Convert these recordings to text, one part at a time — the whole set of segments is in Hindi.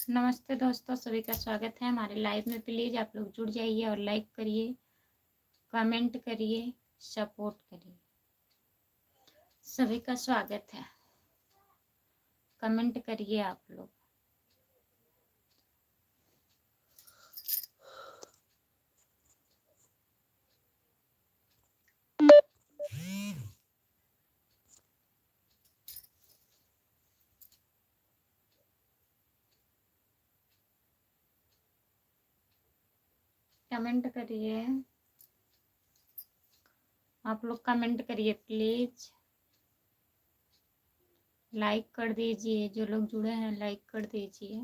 नमस्ते दोस्तों, सभी का स्वागत है हमारे लाइव में। प्लीज़ आप लोग जुड़ जाइए और लाइक करिए, कमेंट करिए, सपोर्ट करिए। सभी का स्वागत है। कमेंट करिए आप लोग। कमेंट करिए, आप लोग कमेंट करिए प्लीज़। लाइक कर दीजिए, जो लोग जुड़े हैं लाइक कर दीजिए।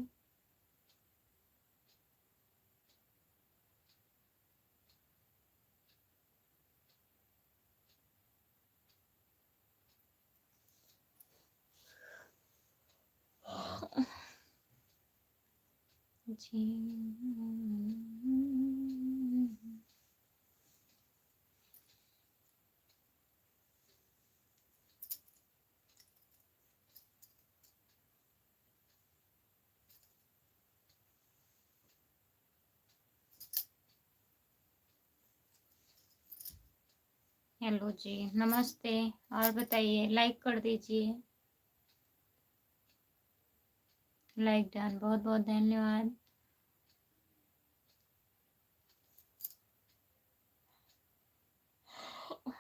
जी हेलो जी, नमस्ते। और बताइए, लाइक कर दीजिए। लाइक डन, बहुत बहुत धन्यवाद।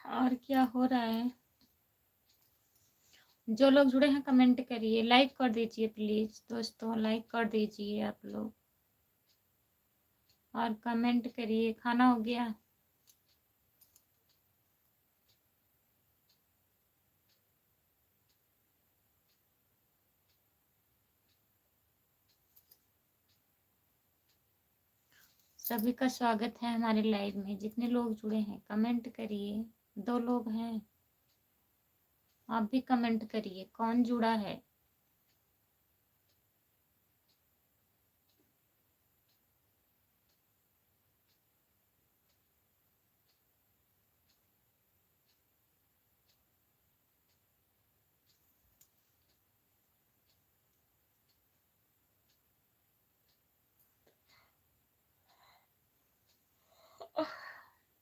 और क्या हो रहा है? जो लोग जुड़े हैं कमेंट करिए, लाइक कर दीजिए प्लीज़ दोस्तों, लाइक कर दीजिए आप लोग और कमेंट करिए। खाना हो गया? सभी का स्वागत है हमारे लाइव में। जितने लोग जुड़े हैं कमेंट करिए। 2 लोग हैं, आप भी कमेंट करिए कौन जुड़ा है।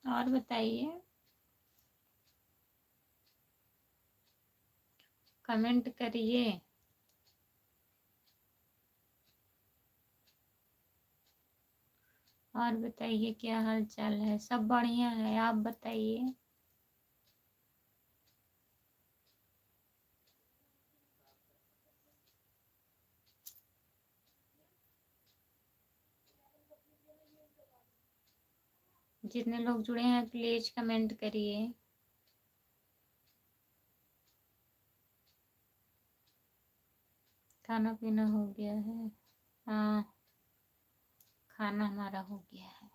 और बताइए, कमेंट करिए। और बताइए क्या हाल चाल है? सब बढ़िया है, आप बताइए। जितने लोग जुड़े हैं प्लीज कमेंट करिए। खाना पीना हो गया है? हाँ, खाना हमारा हो गया है।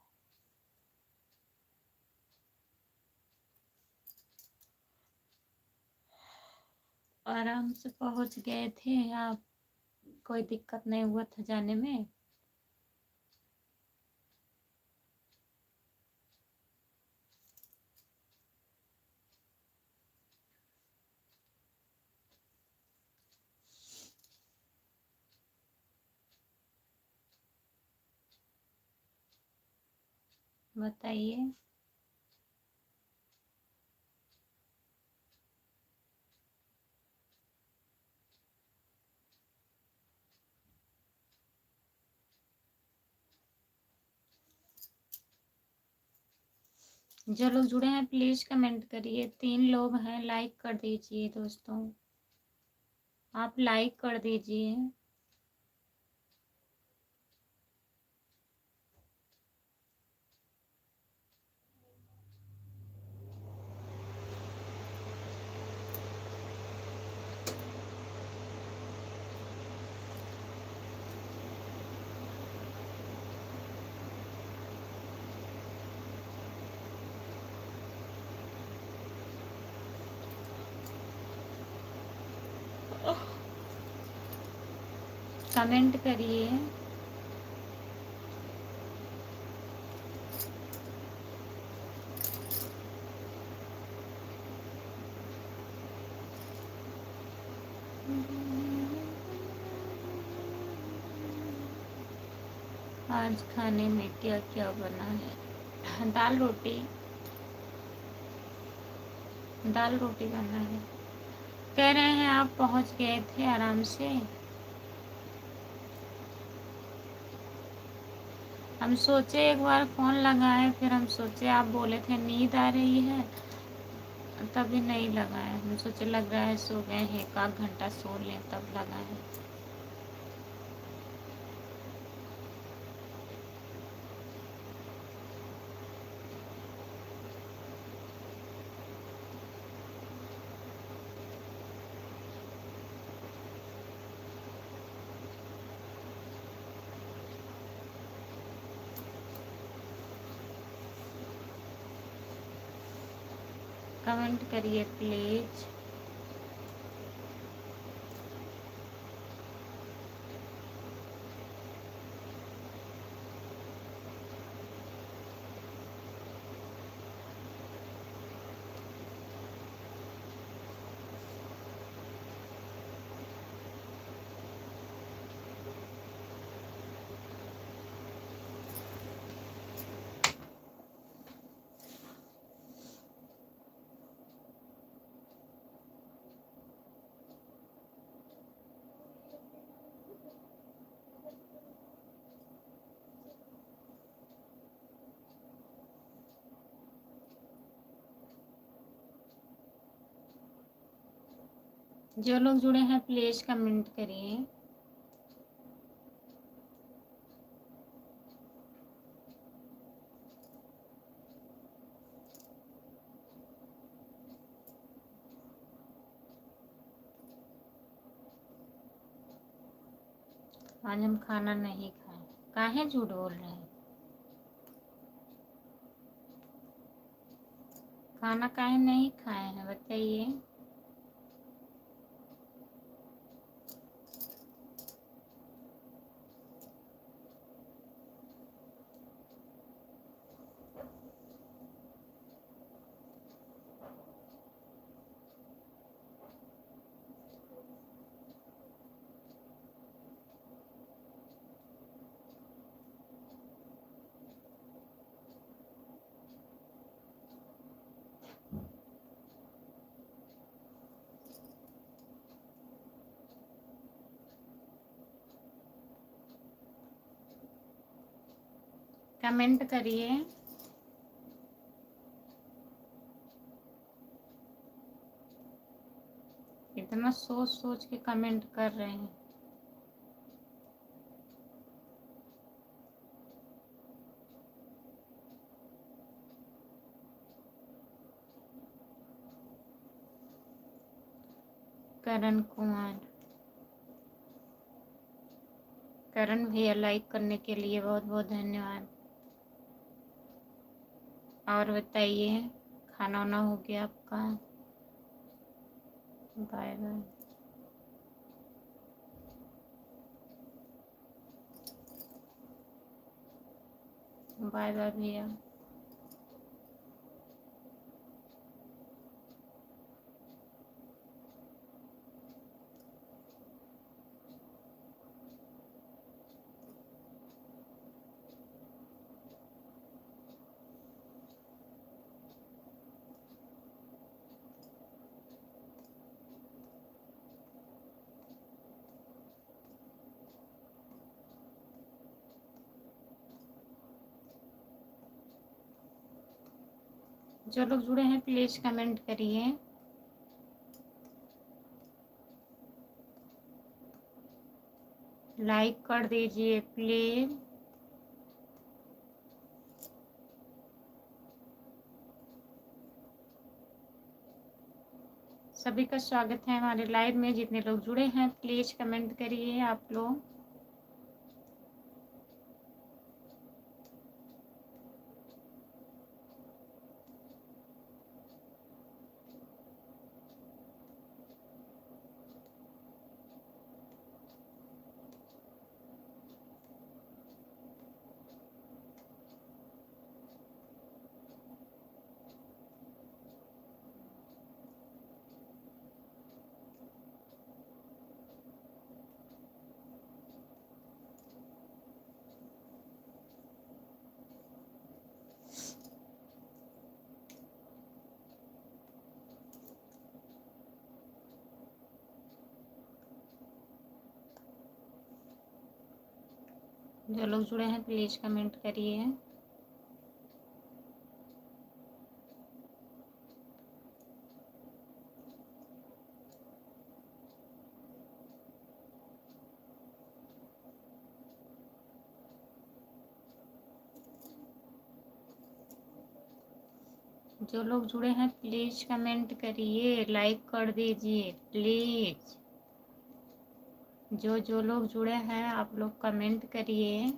आराम से पहुंच गए थे आप, कोई दिक्कत नहीं हुआ था जाने में। बताइए। जो लोग जुड़े हैं प्लीज कमेंट करिए। 3 लोग हैं, लाइक कर दीजिए दोस्तों, आप लाइक कर दीजिए। कमेंट करिए। आज खाने में क्या क्या बना है? दाल रोटी, दाल रोटी बना है। कह रहे हैं आप पहुंच गए थे आराम से। हम सोचे एक बार फ़ोन लगाए, फिर हम सोचे आप बोले थे नींद आ रही है, तभी नहीं लगाए। हम सोचे लग रहा है सो गए हैं, एक आध घंटा सो लें तब लगाए। कमेंट करिए प्लीज़। जो लोग जुड़े हैं प्लीज़ कमेंट करिए। आज हम खाना नहीं खाए। काहे झूठ बोल रहे हैं? खाना काहे नहीं खाए हैं बताइए। कमेंट करिए। इतना सोच सोच के कमेंट कर रहे हैं। करण कुमार, करण भैया लाइक करने के लिए बहुत बहुत धन्यवाद। और बताइए खाना वाना हो गया आपका? Bye bye. बाय बाय भैया। जो लोग जुड़े हैं प्लीज कमेंट करिए। लाइक कर दीजिए प्लीज। सभी का स्वागत है हमारे लाइव में। जितने लोग जुड़े हैं प्लीज कमेंट करिए आप लोग। जो लोग जुड़े हैं प्लीज कमेंट करिए। जो लोग जुड़े हैं प्लीज कमेंट करिए, लाइक कर दीजिए प्लीज। जो लोग जुड़े हैं आप लोग कमेंट करिए।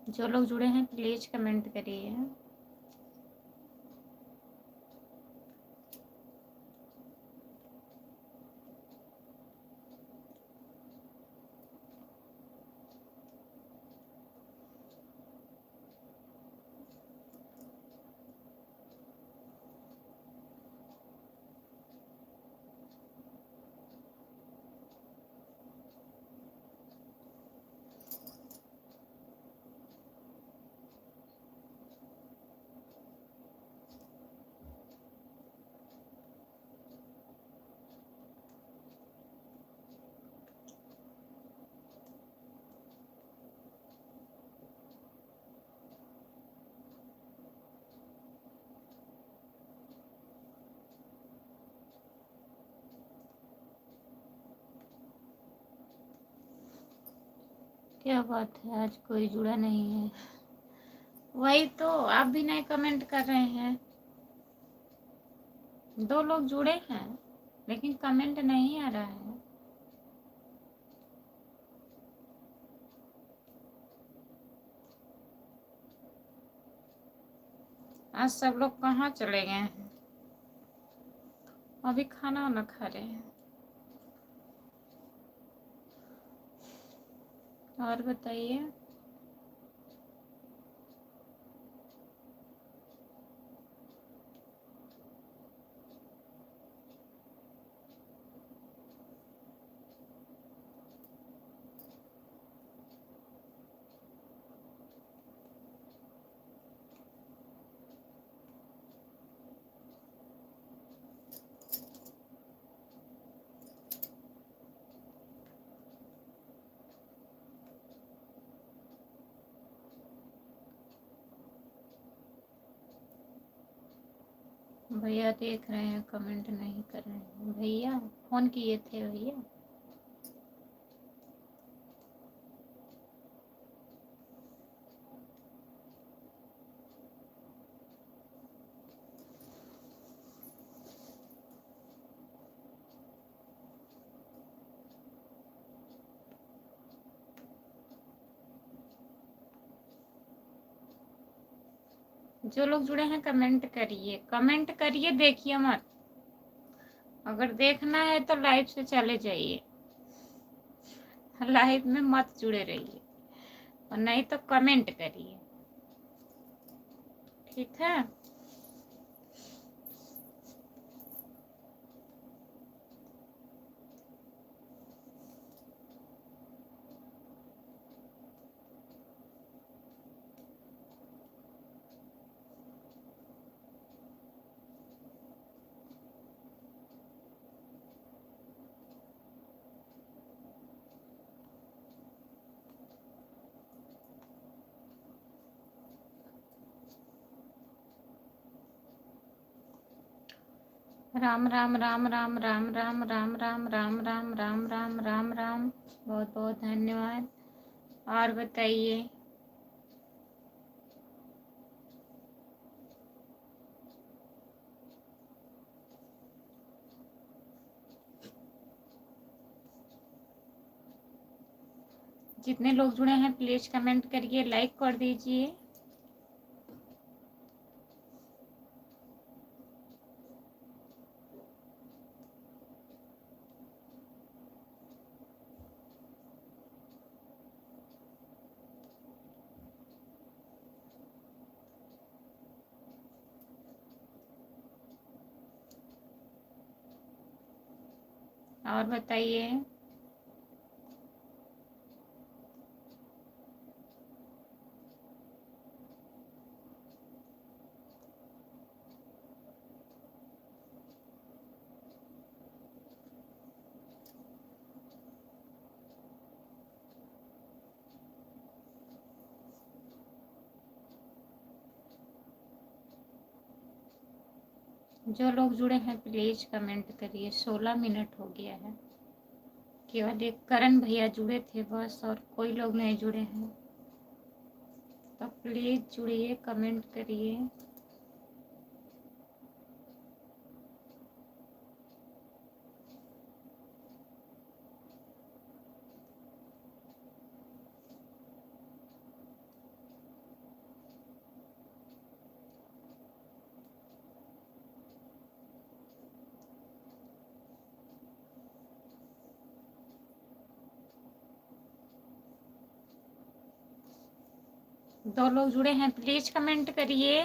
जो लोग जुड़े हैं प्लीज कमेंट करिए। क्या बात है, आज कोई जुड़ा नहीं है। वही तो, आप भी नहीं कमेंट कर रहे हैं। 2 लोग जुड़े हैं लेकिन कमेंट नहीं आ रहा है। आज सब लोग कहाँ चले गए हैं? अभी खाना वाना खा रहे हैं। और बताइए। भैया देख रहे हैं, कमेंट नहीं कर रहे हैं। भैया फोन किए थे भैया। जो लोग जुड़े हैं कमेंट करिए, कमेंट करिए, देखिए मत। अगर देखना है तो लाइव से चले जाइए, लाइव में मत जुड़े रहिए, और नहीं तो कमेंट करिए, ठीक है। राम राम राम राम राम राम राम राम राम राम राम राम राम राम, बहुत बहुत धन्यवाद। और बताइए। जितने लोग जुड़े हैं प्लीज कमेंट करिए, लाइक कर दीजिए। और बताइए। जो लोग जुड़े हैं प्लीज कमेंट करिए। 16 मिनट हो गया है। केवल एक करण भैया जुड़े थे बस, और कोई लोग नहीं जुड़े हैं। तो प्लीज जुड़िए, कमेंट करिए। दो लोग जुड़े हैं प्लीज कमेंट करिए।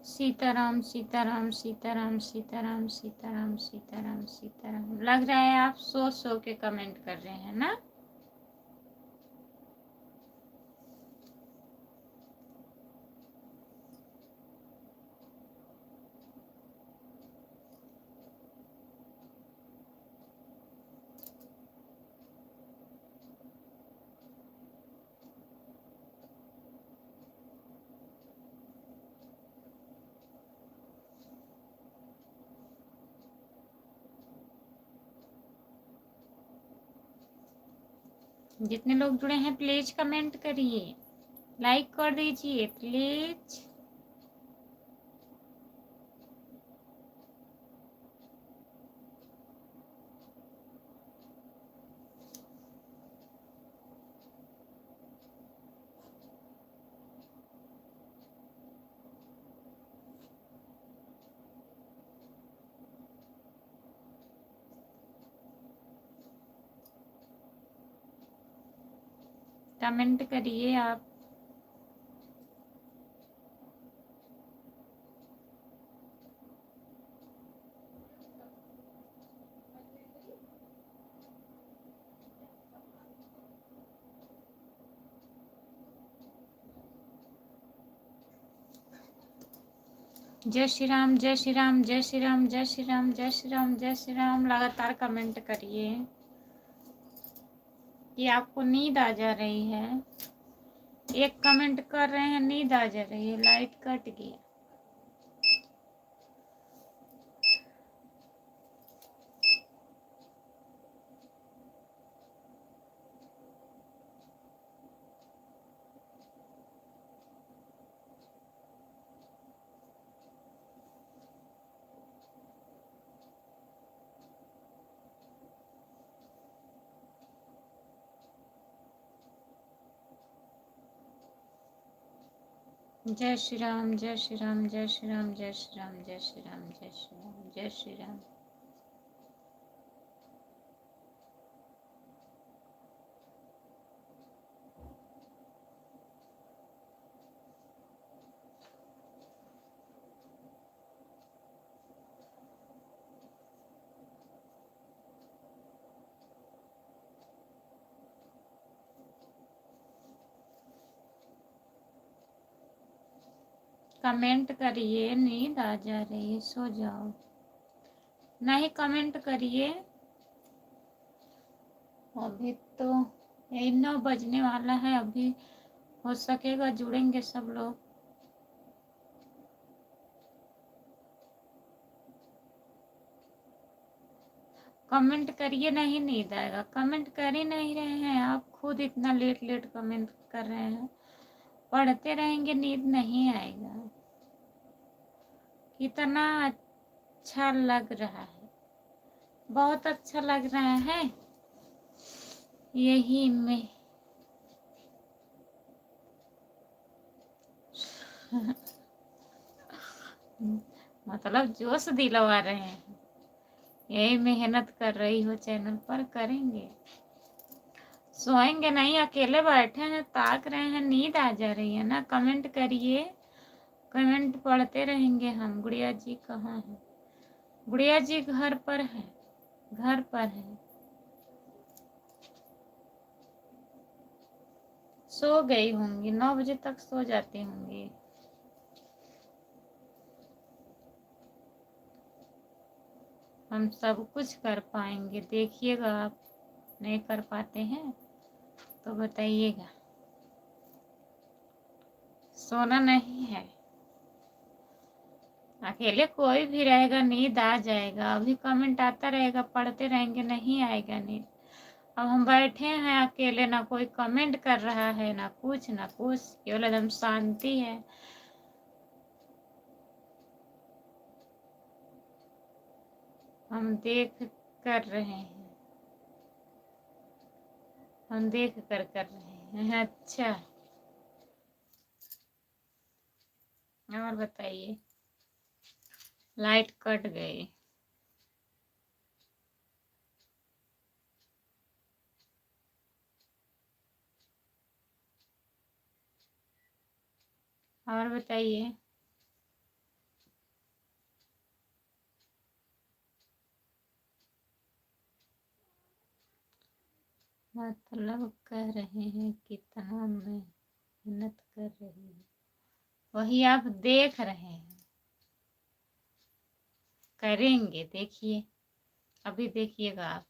सीताराम सीताराम सीताराम सीताराम सीताराम सीताराम सीताराम। लग रहा है आप सो के कमेंट कर रहे हैं ना। जितने लोग जुड़े हैं प्लीज कमेंट करिए, लाइक कर दीजिए प्लीज। कमेंट करिए आप। जय श्री राम जय श्री राम जय श्री राम जय श्री राम जय श्री राम जय श्री राम। लगातार कमेंट करिए कि आपको नींद आ जा रही है। एक कमेंट कर रहे हैं नींद आ जा रही है, लाइट कट गया। जय श्री राम जय श्री राम जय श्री राम जय श्री राम जय श्री राम जय श्री राम जय श्री राम। कमेंट करिए, नींद आ जा रही है सो जाओ। नहीं कमेंट करिए। अभी तो यही 9 बजने वाला है, अभी हो सकेगा जुड़ेंगे सब लोग। कमेंट करिए, नहीं नींद आएगा। कमेंट कर ही नहीं रहे हैं आप, खुद इतना लेट लेट कमेंट कर रहे हैं। पढ़ते रहेंगे नींद नहीं आएगा। कितना अच्छा लग रहा है, बहुत अच्छा लग रहा है। यही में मतलब जोश दिलवा रहे हैं। यही मेहनत कर रही हो चैनल पर, करेंगे। सोएंगे नहीं, अकेले बैठे हैं, ताक रहे हैं, नींद आ जा रही है ना। कमेंट करिए, कमेंट पढ़ते रहेंगे हम। गुड़िया जी कहाँ है? गुड़िया जी घर पर है, घर पर है। सो गई होंगी, 9 बजे तक सो जाती होंगी। हम सब कुछ कर पाएंगे, देखिएगा। आप नहीं कर पाते हैं तो बताइएगा। सोना नहीं है। अकेले कोई भी रहेगा, नींद आ जाएगा। अभी कमेंट आता रहेगा, पढ़ते रहेंगे, नहीं आएगा नींद। अब हम बैठे हैं अकेले, ना कोई कमेंट कर रहा है, ना कुछ ना कुछ, केवल एकदम शांति है। हम देख कर रहे हैं, हम देख कर रहे हैं। अच्छा, और बताइए। लाइट कट गई। और बताइए। मतलब कह रहे हैं कितना मेहनत कर रही है, वही आप देख रहे हैं। करेंगे, देखिए। अभी देखिएगा आप।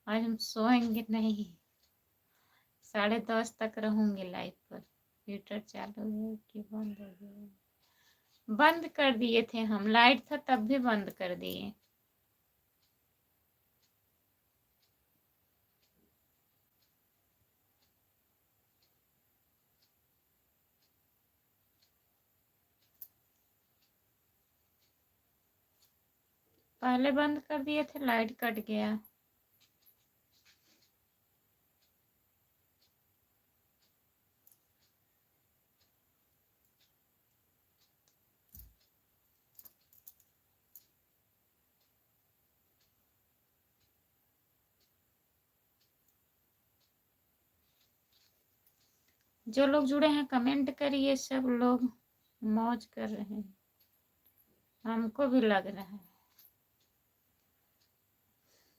आज हम सोएंगे नहीं, 10:30 तक रहूंगी लाइव पर। हीटर चालू है कि बंद हो गया? बंद कर दिए थे हम, लाइट था तब भी बंद कर दिए। पहले बंद कर दिए थे, लाइट कट गया। जो लोग जुड़े हैं कमेंट करिए। सब लोग मौज कर रहे हैं, हमको भी लग रहा है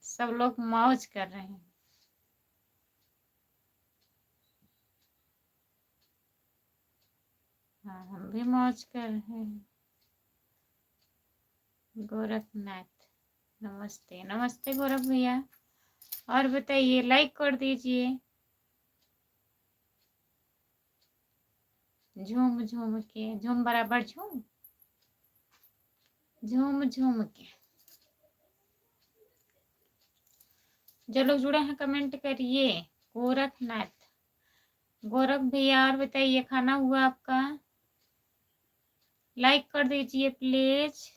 सब लोग मौज कर रहे हैं। हाँ, हम भी मौज कर रहे हैं। गोरखनाथ, नमस्ते नमस्ते गोरख भैया। और बताइए, लाइक कर दीजिए। झूम झूम के, झूम बराबर झूम, झूम झूम के। जो लोग जुड़े हैं कमेंट करिए। गोरखनाथ, गोरख भैया। और बताइए, खाना हुआ आपका? लाइक कर दीजिए प्लीज।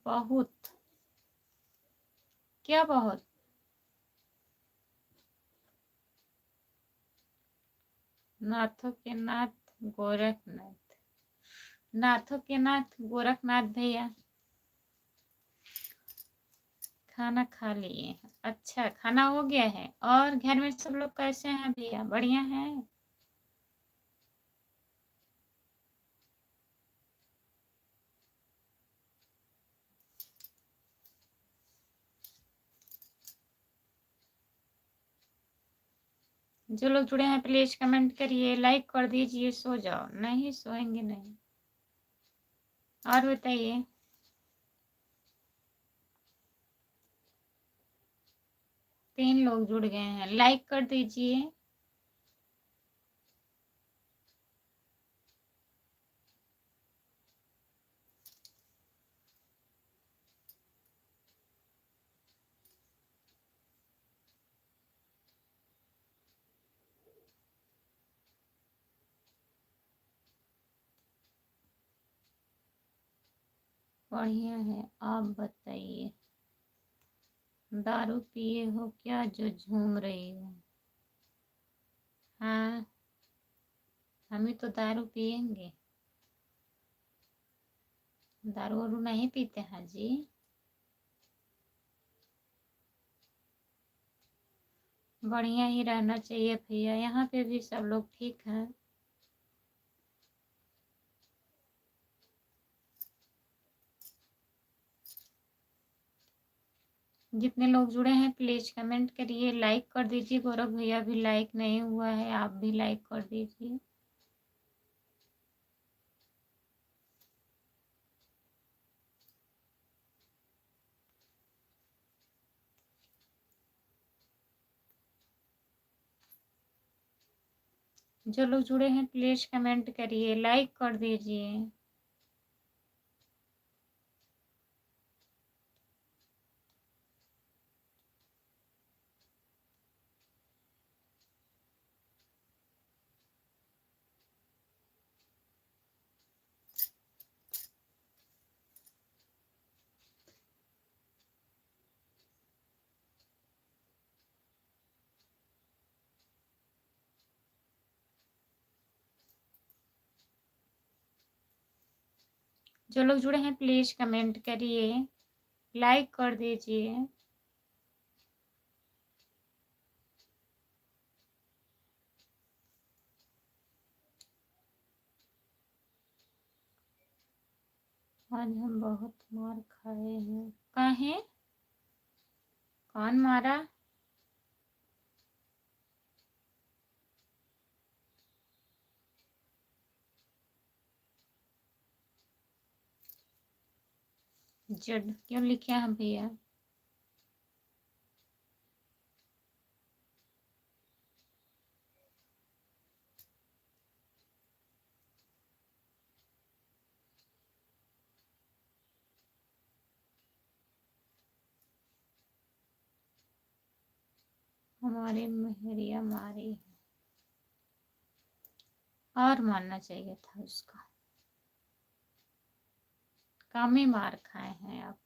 बहुत, क्या बहुत? नाथों के नाथ गोरखनाथ, नाथों के नाथ गोरखनाथ भैया। खाना खा लिए? अच्छा, खाना हो गया है। और घर में सब लोग कैसे हैं भैया? बढ़िया हैं? जो लोग जुड़े हैं प्लीज कमेंट करिए, लाइक कर दीजिए। सो जाओ? नहीं, सोएंगे नहीं। और बताइए। तीन लोग जुड़ गए हैं, लाइक कर दीजिए। बढ़िया है, आप बताइए। दारू पिए हो क्या जो झूम रही हो? हाँ, हम ही तो दारू पियेंगे, दारू वारू नहीं पीते हैं जी। बढ़िया ही रहना चाहिए भैया, यहाँ पे भी सब लोग ठीक हैं। जितने लोग जुड़े हैं प्लीज कमेंट करिए, लाइक कर दीजिए। गौरव भैया भी लाइक नहीं हुआ है, आप भी लाइक कर दीजिए। जो लोग जुड़े हैं प्लीज कमेंट करिए, लाइक कर दीजिए। जो लोग जुड़े हैं प्लीज कमेंट करिए, लाइक कर दीजिए। आज हम बहुत मार खाए हैं। काहे? कौन मारा? जड क्यों लिखे हैं भैया? हमारे मेहरिया मारी है, और मारना चाहिए था उसका। कम ही मार खाए हैं आप।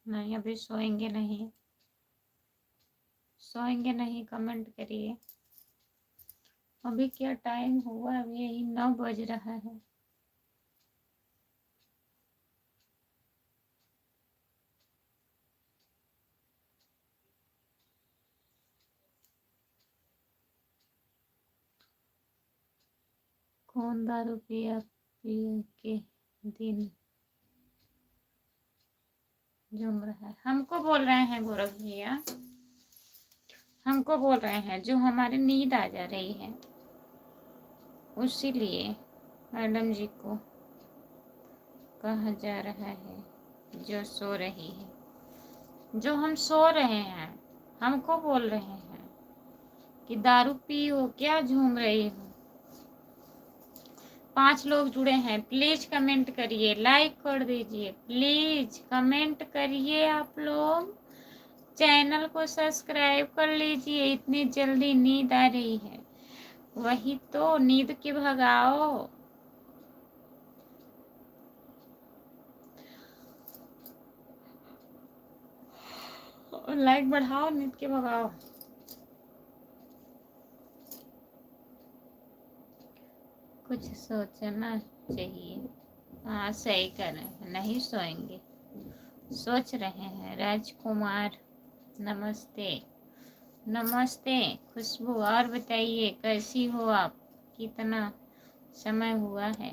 नहीं, अभी सोएंगे नहीं, सोएंगे नहीं, कमेंट करिए। अभी क्या टाइम हुआ? अभी यही 9 बज रहा है। कौन दारू पिया पिए के दिन झूम रहा है? हमको बोल रहे हैं गौरव भैया, हमको बोल रहे हैं। जो हमारी नींद आ जा रही है उसी लिए मैडम जी को कहा जा रहा है जो सो रही है। जो हम सो रहे हैं हमको बोल रहे हैं कि दारू पी हो क्या, झूम रही हो। 5 लोग जुड़े हैं, प्लीज कमेंट करिए, लाइक कर दीजिए, प्लीज कमेंट करिए। आप लोग चैनल को सब्सक्राइब कर लीजिए। इतनी जल्दी नींद आ रही है, वही तो नींद के भगाओ। लाइक बढ़ाओ, नींद के भगाओ। कुछ सोचना चाहिए। हाँ सही कर रहे हैं, नहीं सोएंगे, सोच रहे हैं। राजकुमार नमस्ते। नमस्ते खुशबू, और बताइए कैसी हो आप? कितना समय हुआ है?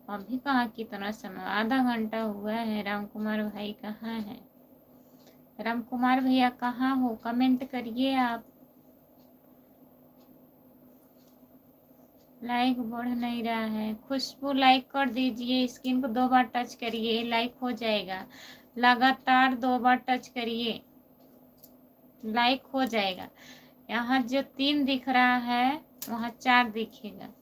अभी कहाँ कितना समय, आधा घंटा हुआ है। राम कुमार भाई कहाँ है? राम कुमार भैया कहाँ हो? कमेंट करिए आप। लाइक बढ़ नहीं रहा है। खुशबू लाइक कर दीजिए, स्क्रीन को 2 बार टच करिए, लाइक हो जाएगा। लगातार 2 बार टच करिए, लाइक हो जाएगा। यहाँ जो 3 दिख रहा है वहाँ 4 दिखेगा।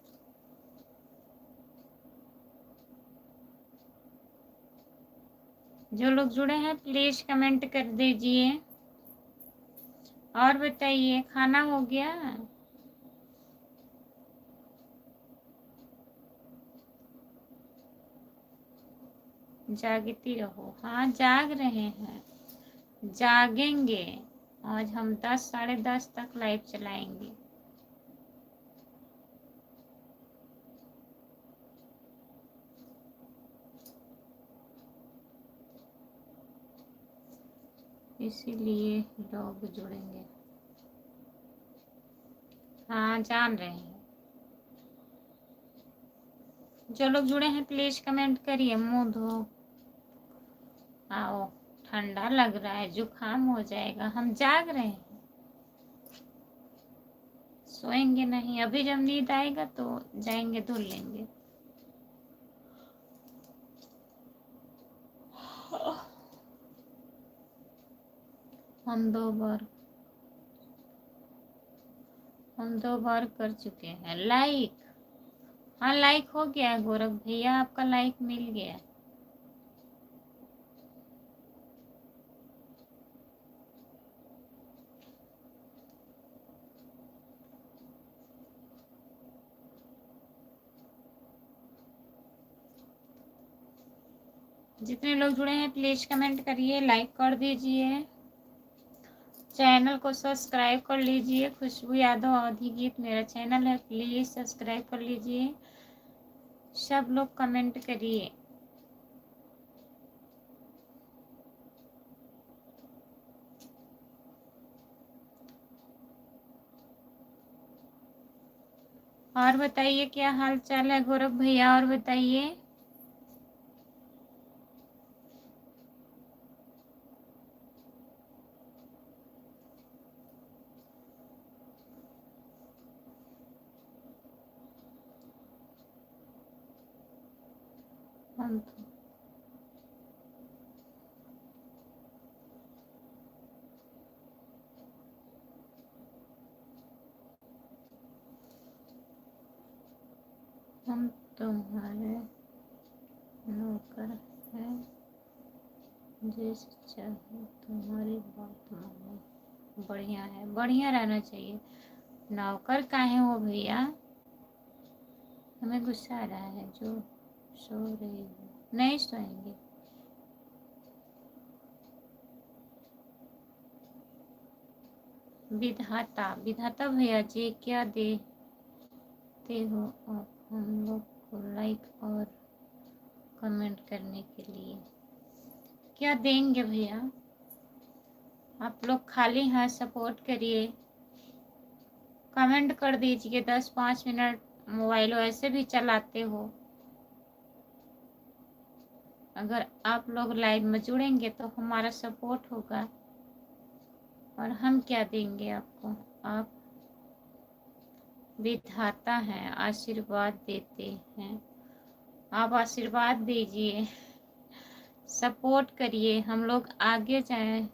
जो लोग जुड़े हैं प्लीज कमेंट कर दीजिए। और बताइए खाना हो गया? जागती रहो। हाँ जाग रहे हैं, जागेंगे। आज हम 10 साढ़े 10 तक लाइव चलाएंगे। इसीलिए लोग जुड़ेंगे। हाँ जान रहे हैं। जो लोग जुड़े हैं प्लीज कमेंट करिए। मुंह धो आओ, ठंडा लग रहा है, जुकाम हो जाएगा। हम जाग रहे हैं, सोएंगे नहीं। अभी जब नींद आएगा तो जाएंगे, धुल लेंगे। हम दो बार कर चुके हैं लाइक। हाँ लाइक हो गया गोरख भैया, आपका लाइक मिल गया। जितने लोग जुड़े हैं प्लीज कमेंट करिए, लाइक कर दीजिए, चैनल को सब्सक्राइब कर लीजिए। खुशबू यादव अवधि गीत मेरा चैनल है, प्लीज सब्सक्राइब कर लीजिए। सब लोग कमेंट करिए। और बताइए क्या हाल चाल है गौरव भैया, और बताइए। हम तुम्हारे नौकर हैं, जैसे चाहे तुम्हारी बात मानो। बढ़िया है, बढ़िया रहना चाहिए। नौकर काहे हो भैया? हमें गुस्सा आ रहा है। जो सो रही हो, नहीं सोएंगे। विधाता विधाता भैया जी क्या देते हो आप हम लोग को लाइक और कमेंट करने के लिए? क्या देंगे भैया? आप लोग खाली हैं, सपोर्ट करिए, कमेंट कर दीजिए। 10-5 मिनट मोबाइल वैसे भी चलाते हो, अगर आप लोग लाइव में जुड़ेंगे तो हमारा सपोर्ट होगा। और हम क्या देंगे आपको? आप विधाता हैं, आशीर्वाद देते हैं। आप आशीर्वाद दीजिए, सपोर्ट करिए, हम लोग आगे जाएं।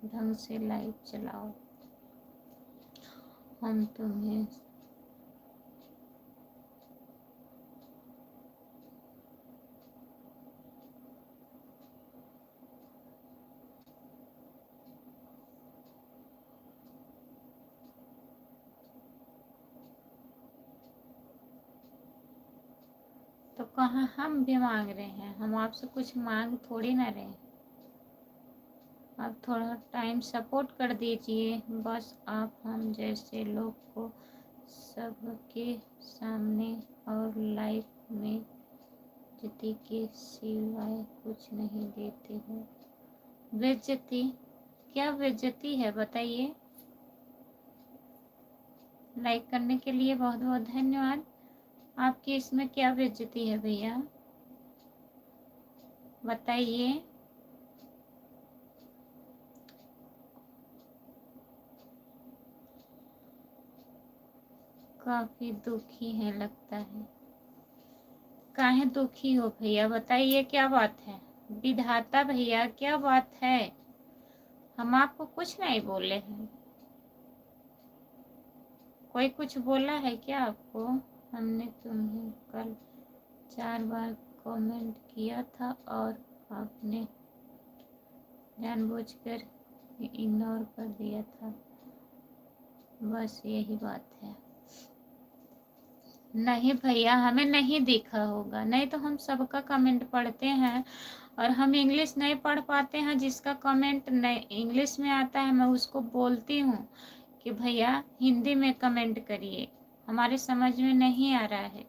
ढंग से लाइव चलाओ। हम तुम्हें तो कहाँ हम भी मांग रहे हैं? हम आपसे कुछ मांग थोड़ी ना रहे हैं। आप थोड़ा टाइम सपोर्ट कर दीजिए बस। आप हम जैसे लोग को सबके सामने और लाइफ में बेइज्जती के सिवाय कुछ नहीं देते हो। बेइज्जती? क्या बेइज्जती है बताइए? लाइक करने के लिए बहुत बहुत धन्यवाद। आपकी इसमें क्या बेइज्जती है भैया, बताइए। काफी दुखी है लगता है। काहे दुखी हो भैया, बताइए क्या बात है? विधाता भैया क्या बात है? हम आपको कुछ नहीं बोले हैं। कोई कुछ बोला है क्या आपको? हमने तुम्हें कल 4 बार कमेंट किया था और आपने जानबूझकर इग्नोर कर दिया था। बस यही बात है। नहीं भैया, हमें नहीं दिखा होगा, नहीं तो हम सबका कमेंट पढ़ते हैं। और हम इंग्लिश नहीं पढ़ पाते हैं, जिसका कमेंट नहीं इंग्लिश में आता है मैं उसको बोलती हूँ कि भैया हिंदी में कमेंट करिए, हमारे समझ में नहीं आ रहा है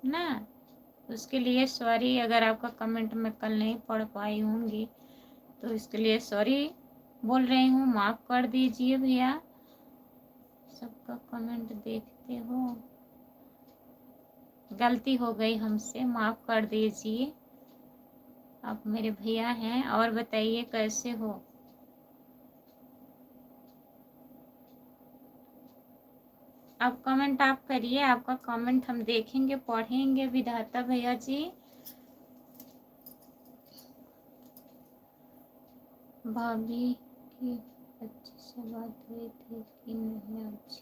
ना। उसके लिए सॉरी, अगर आपका कमेंट मैं कल नहीं पढ़ पाई होंगी तो इसके लिए सॉरी बोल रही हूँ, माफ़ कर दीजिए भैया। सबका कमेंट देखते हो, गलती हो गई हमसे, माफ़ कर दीजिए। आप मेरे भैया हैं। और बताइए कैसे हो? आप कमेंट आप करिए, आपका कमेंट हम देखेंगे, पढ़ेंगे विधाता भैया जी। भाभी की अच्छे से बात हुई थी कि नहीं आज?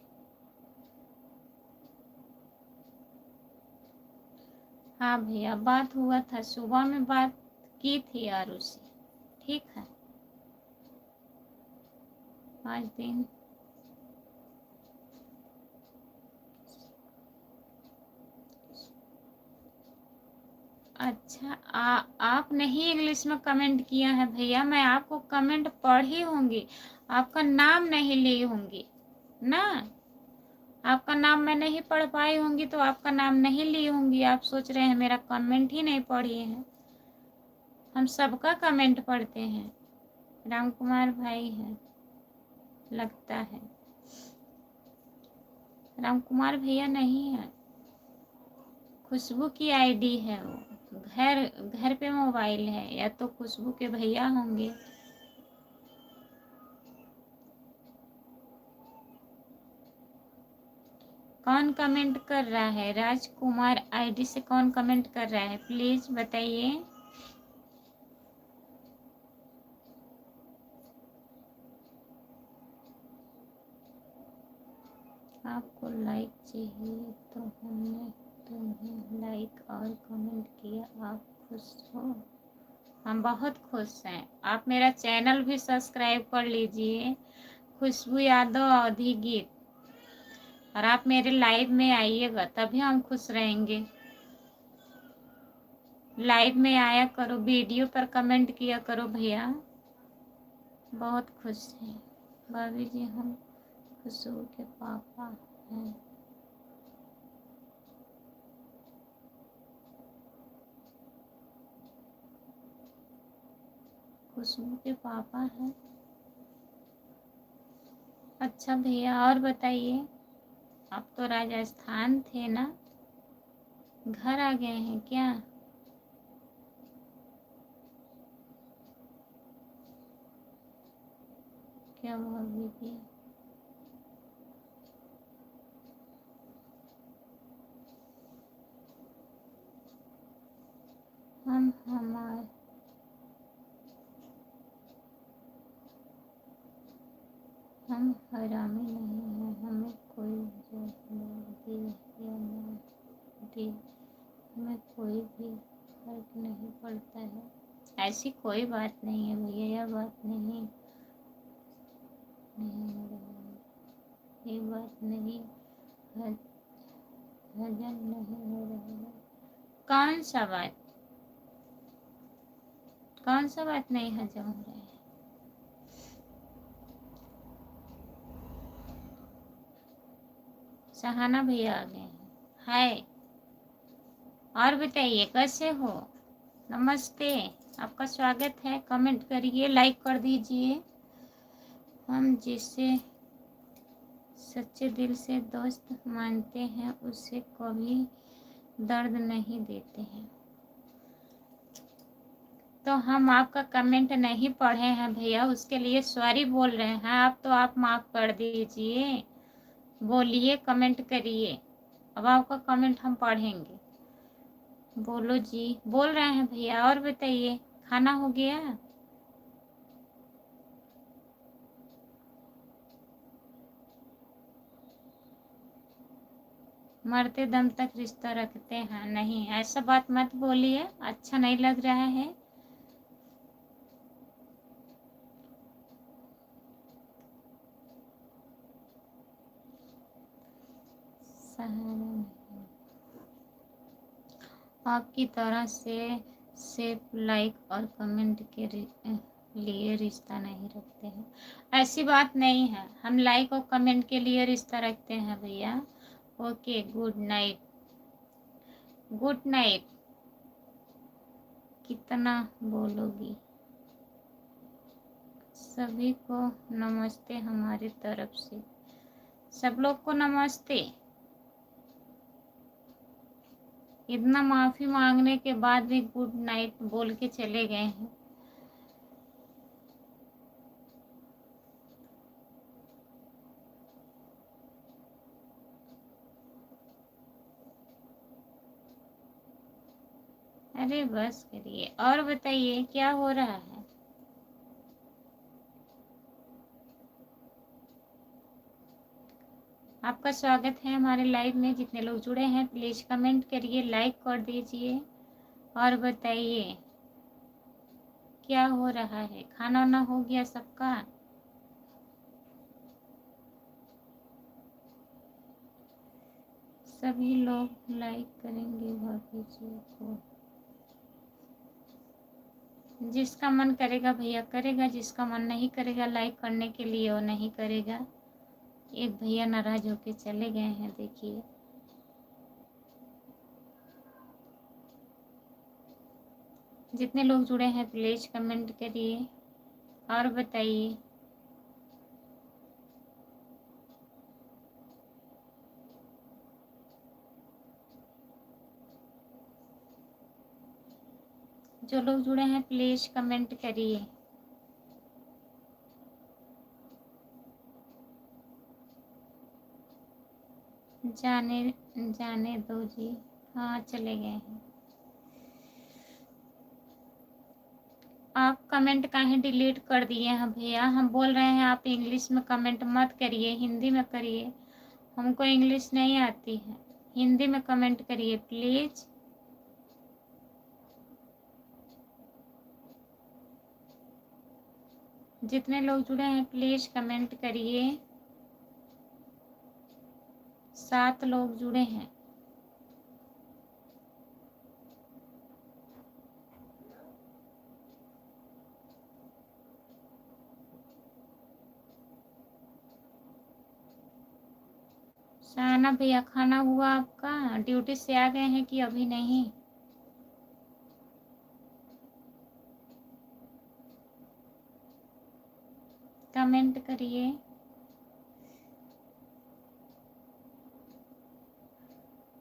हाँ भैया, बात हुआ था, सुबह में बात की थी आरू से। ठीक है, आज दिन अच्छा। आप नहीं इंग्लिश में कमेंट किया है भैया, मैं आपको कमेंट पढ़ी होंगी, आपका नाम नहीं ली होंगी ना। आपका नाम मैं नहीं पढ़ पाई होंगी तो आपका नाम नहीं ली होंगी। आप सोच रहे हैं मेरा कमेंट ही नहीं पढ़ी है, हम सबका कमेंट पढ़ते हैं। राम कुमार भाई है लगता है, राम कुमार भैया नहीं है, खुशबू की आईडी है वो। घर घर पे मोबाइल है, या तो खुशबू के भैया होंगे। कौन कमेंट कर रहा है? राजकुमार आईडी से कौन कमेंट कर रहा है, प्लीज बताइए। आपको लाइक चाहिए तो हमने तुम्हें लाइक और कमेंट किया, आप खुश हो? हम बहुत खुश हैं। आप मेरा चैनल भी सब्सक्राइब कर लीजिए, खुशबू यादव अवधी गीत। और आप मेरे लाइव में आइएगा तभी हम खुश रहेंगे। लाइव में आया करो, वीडियो पर कमेंट किया करो भैया, बहुत खुश हैं। भाभी जी हम खुशबू के पापा हैं। खुशबू के पापा हैं। अच्छा भैया, और बताइए, आप तो राजस्थान थे ना, घर आ गए हैं क्या? क्या भाभी जी? हम हमारे हम हरामी नहीं हैं, हमें कोई जवाब दे या ना दे, हमें कोई भी फर्क नहीं पड़ता है। ऐसी कोई बात नहीं है भैया, यह बात नहीं नहीं हो रहा है, ये बात नहीं हजम नहीं हो रहा है। कौन सा बात, कौन सा बात नहीं हजम हो रहा है? सहाना भैया आ गए हैं, हाय। और बताइए कैसे हो? नमस्ते, आपका स्वागत है। कमेंट करिए, लाइक कर दीजिए। हम जिसे सच्चे दिल से दोस्त मानते हैं उसे कभी दर्द नहीं देते हैं। तो हम आपका कमेंट नहीं पढ़े हैं भैया, उसके लिए सॉरी बोल रहे हैं। आप तो आप माफ़ कर दीजिए, बोलिए, कमेंट करिए, अब आपका कमेंट हम पढ़ेंगे। बोलो जी, बोल रहे हैं भैया। और बताइए, खाना हो गया? मरते दम तक रिश्ता रखते हैं? नहीं, ऐसा बात मत बोलिए, अच्छा नहीं लग रहा है। सहारा नहीं, आपकी तरह से सिर्फ लाइक और कमेंट के लिए रिश्ता नहीं रखते हैं। ऐसी बात नहीं है, हम लाइक और कमेंट के लिए रिश्ता रखते हैं भैया। Okay, good night. Good night कितना बोलोगी? सभी को नमस्ते हमारी तरफ से, सब लोग को नमस्ते। इतना माफी मांगने के बाद भी गुड नाइट बोल के चले गए हैं। अरे बस करिए, और बताइए क्या हो रहा है? आपका स्वागत है हमारे लाइव में। जितने लोग जुड़े हैं प्लीज कमेंट करिए, लाइक कर दीजिए और बताइए क्या हो रहा है। खाना वाना हो गया सबका? सभी लोग लाइक करेंगे भाभी जी को। जिसका मन करेगा भैया करेगा, जिसका मन नहीं करेगा लाइक करने के लिए वो नहीं करेगा। एक भैया नाराज होके चले गए हैं, देखिए। जितने लोग जुड़े हैं प्लीज कमेंट करिए और बताइए। जो लोग जुड़े हैं प्लीज कमेंट करिए। जाने जाने दो जी। हाँ चले गए हैं। आप कमेंट काहे डिलीट कर दिए हैं भैया? हम बोल रहे हैं आप इंग्लिश में कमेंट मत करिए, हिंदी में करिए। हमको इंग्लिश नहीं आती है, हिंदी में कमेंट करिए प्लीज। जितने लोग जुड़े हैं प्लीज कमेंट करिए। 7 लोग जुड़े हैं। शाना भैया खाना हुआ आपका? ड्यूटी से आ गए हैं कि अभी नहीं? कमेंट करिए।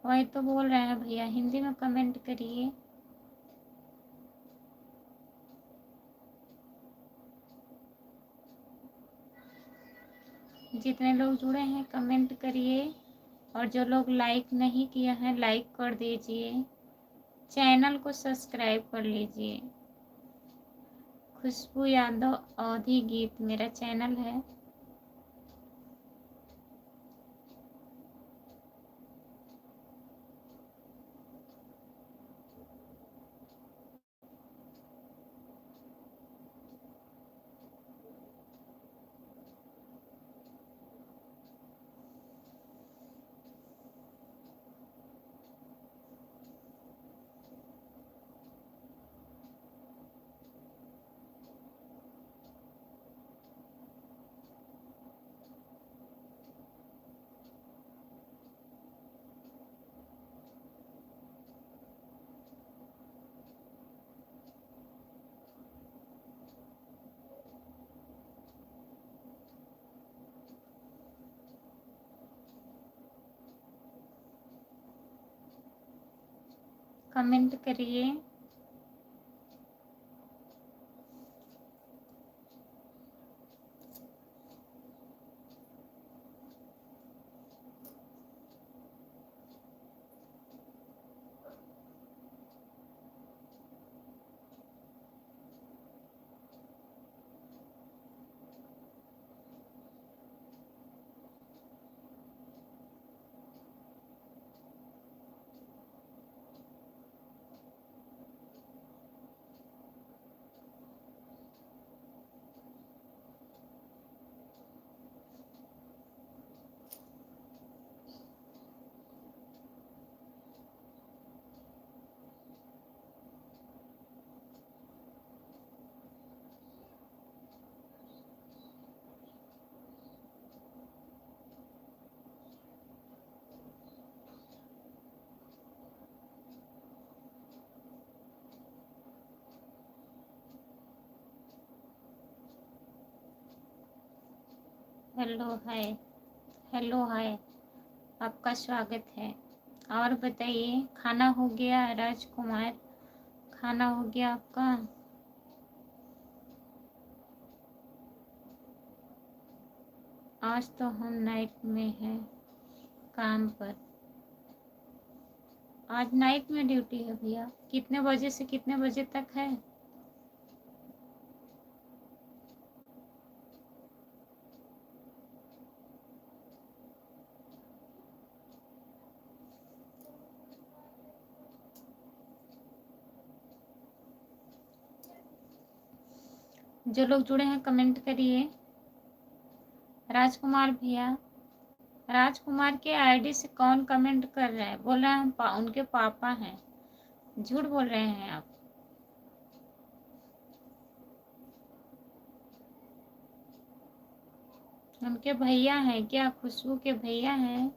वही तो बोल रहे हैं भैया, हिंदी में कमेंट करिए। जितने लोग जुड़े हैं कमेंट करिए और जो लोग लाइक नहीं किया है लाइक कर दीजिए। चैनल को सब्सक्राइब कर लीजिए। खुशबू यादव अवधि गीत मेरा चैनल है। कमेंट करिए। हेलो हाय, हेलो हाय, आपका स्वागत है। और बताइए, खाना हो गया राजकुमार? खाना हो गया आपका? आज तो हम नाइट में हैं काम पर। आज नाइट में ड्यूटी है भैया। कितने बजे से कितने बजे तक है? जो लोग जुड़े हैं कमेंट करिए। राजकुमार भैया, राजकुमार के आईडी से कौन कमेंट कर रहा है? बोल रहे हैं उनके पापा हैं। झूठ बोल रहे हैं आप। उनके भैया हैं क्या? खुशबू के भैया हैं?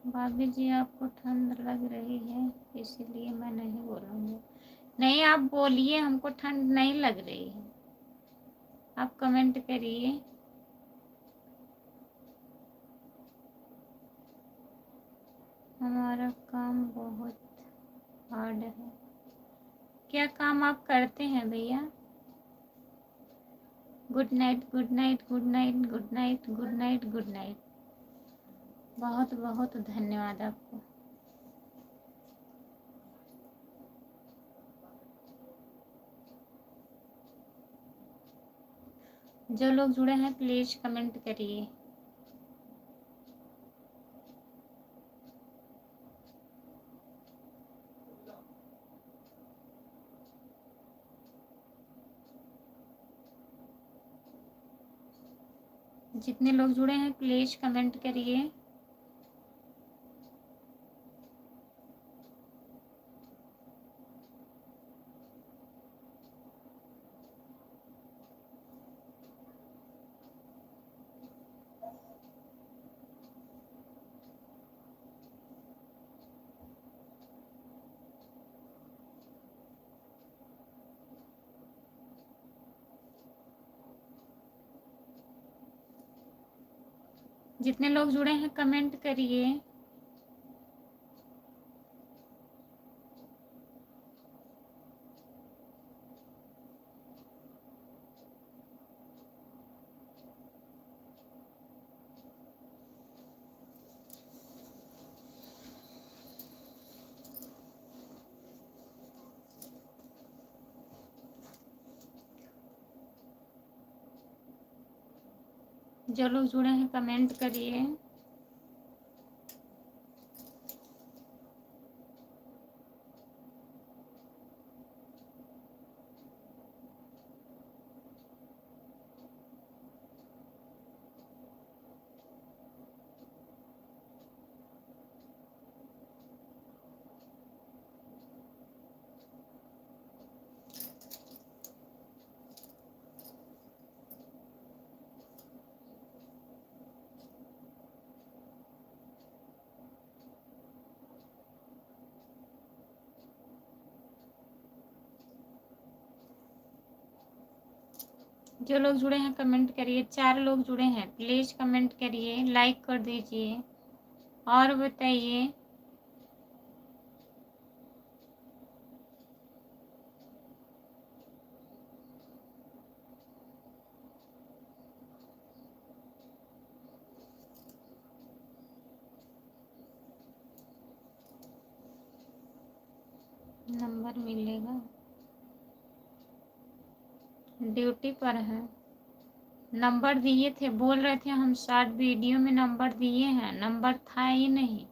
भाभी जी, आपको ठंड लग रही है इसीलिए मैं नहीं बोलूँगी। नहीं, आप बोलिए, हमको ठंड नहीं लग रही है। आप कमेंट करिए। हमारा काम बहुत हार्ड है। क्या काम आप करते हैं भैया? Good night, good night, good night, good night, good night, good night. बहुत बहुत धन्यवाद आपको। जो लोग जुड़े हैं प्लीज कमेंट करिए। जितने लोग जुड़े हैं प्लीज कमेंट करिए। जितने लोग जुड़े हैं कमेंट करिए। जो लोग जुड़े हैं कमेंट करिए। जो लोग जुड़े हैं कमेंट करिए। 4 लोग जुड़े हैं, प्लीज कमेंट करिए, लाइक कर दीजिए और बताइए। नंबर मिलेगा? ड्यूटी पर है। नंबर दिए थे, बोल रहे थे हम शॉर्ट वीडियो में नंबर दिए हैं। नंबर था ही नहीं।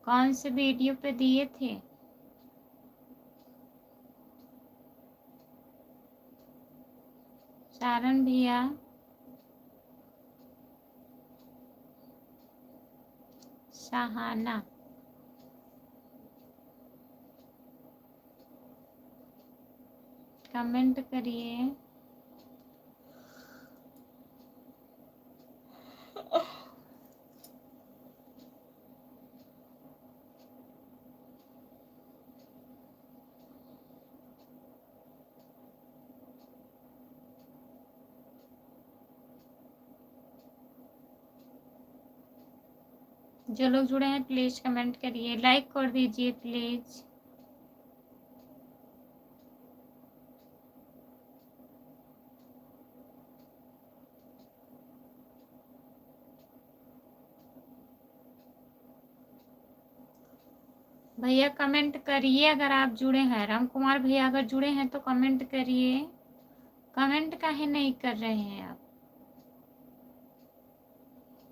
कौन से वीडियो पे दिए थे? सारण भैया, सहाना, कमेंट करिए। जो लोग जुड़े हैं प्लीज कमेंट करिए, लाइक कर दीजिए प्लीज। भैया कमेंट करिए अगर आप जुड़े हैं। राम कुमार भैया अगर जुड़े हैं तो कमेंट करिए। कमेंट काहे नहीं कर रहे हैं आप,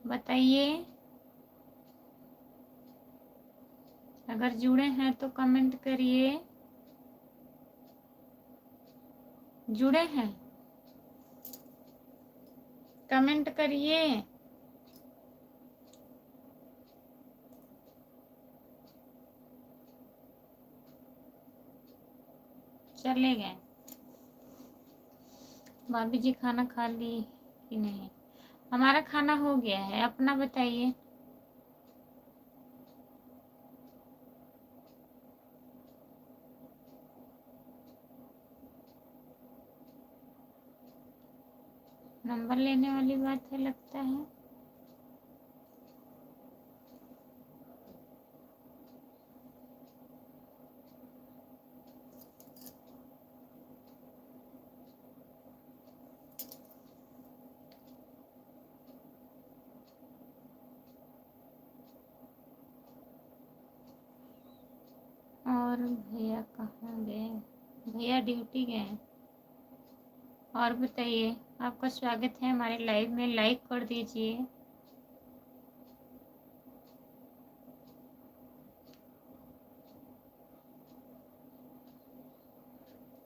बताइए। अगर जुड़े हैं तो कमेंट करिए। जुड़े हैं कमेंट करिए। चले गए। भाभी जी खाना खा ली कि नहीं? हमारा खाना हो गया है, अपना बताइए। नंबर लेने वाली बात है लगता है। और भैया कहाँ गए? भैया ड्यूटी गए। और बताइए, आपका स्वागत है हमारे लाइव में, लाइक कर दीजिए।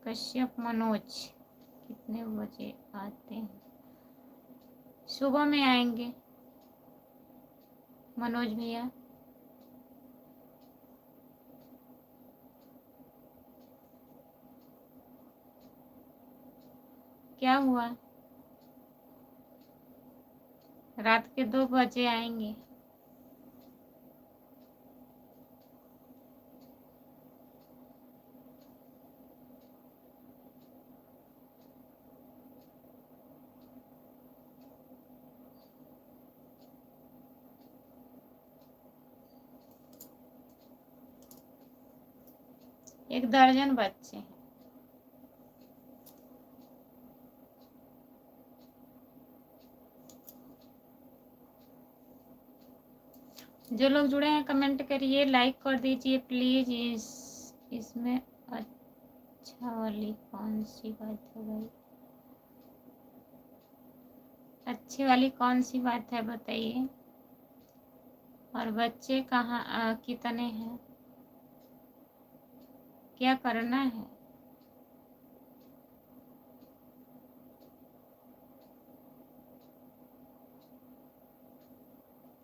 कश्यप मनोज कितने बजे आते हैं? सुबह में आएंगे मनोज भैया। क्या हुआ? रात के 2 बजे आएंगे। एक दर्जन बच्चे हैं। जो लोग जुड़े हैं कमेंट करिए, लाइक कर दीजिए प्लीज। इसमें अच्छा वाली कौन सी बात है भाई? अच्छी वाली कौन सी बात है बताइए। और बच्चे कहाँ कितने हैं? क्या करना है?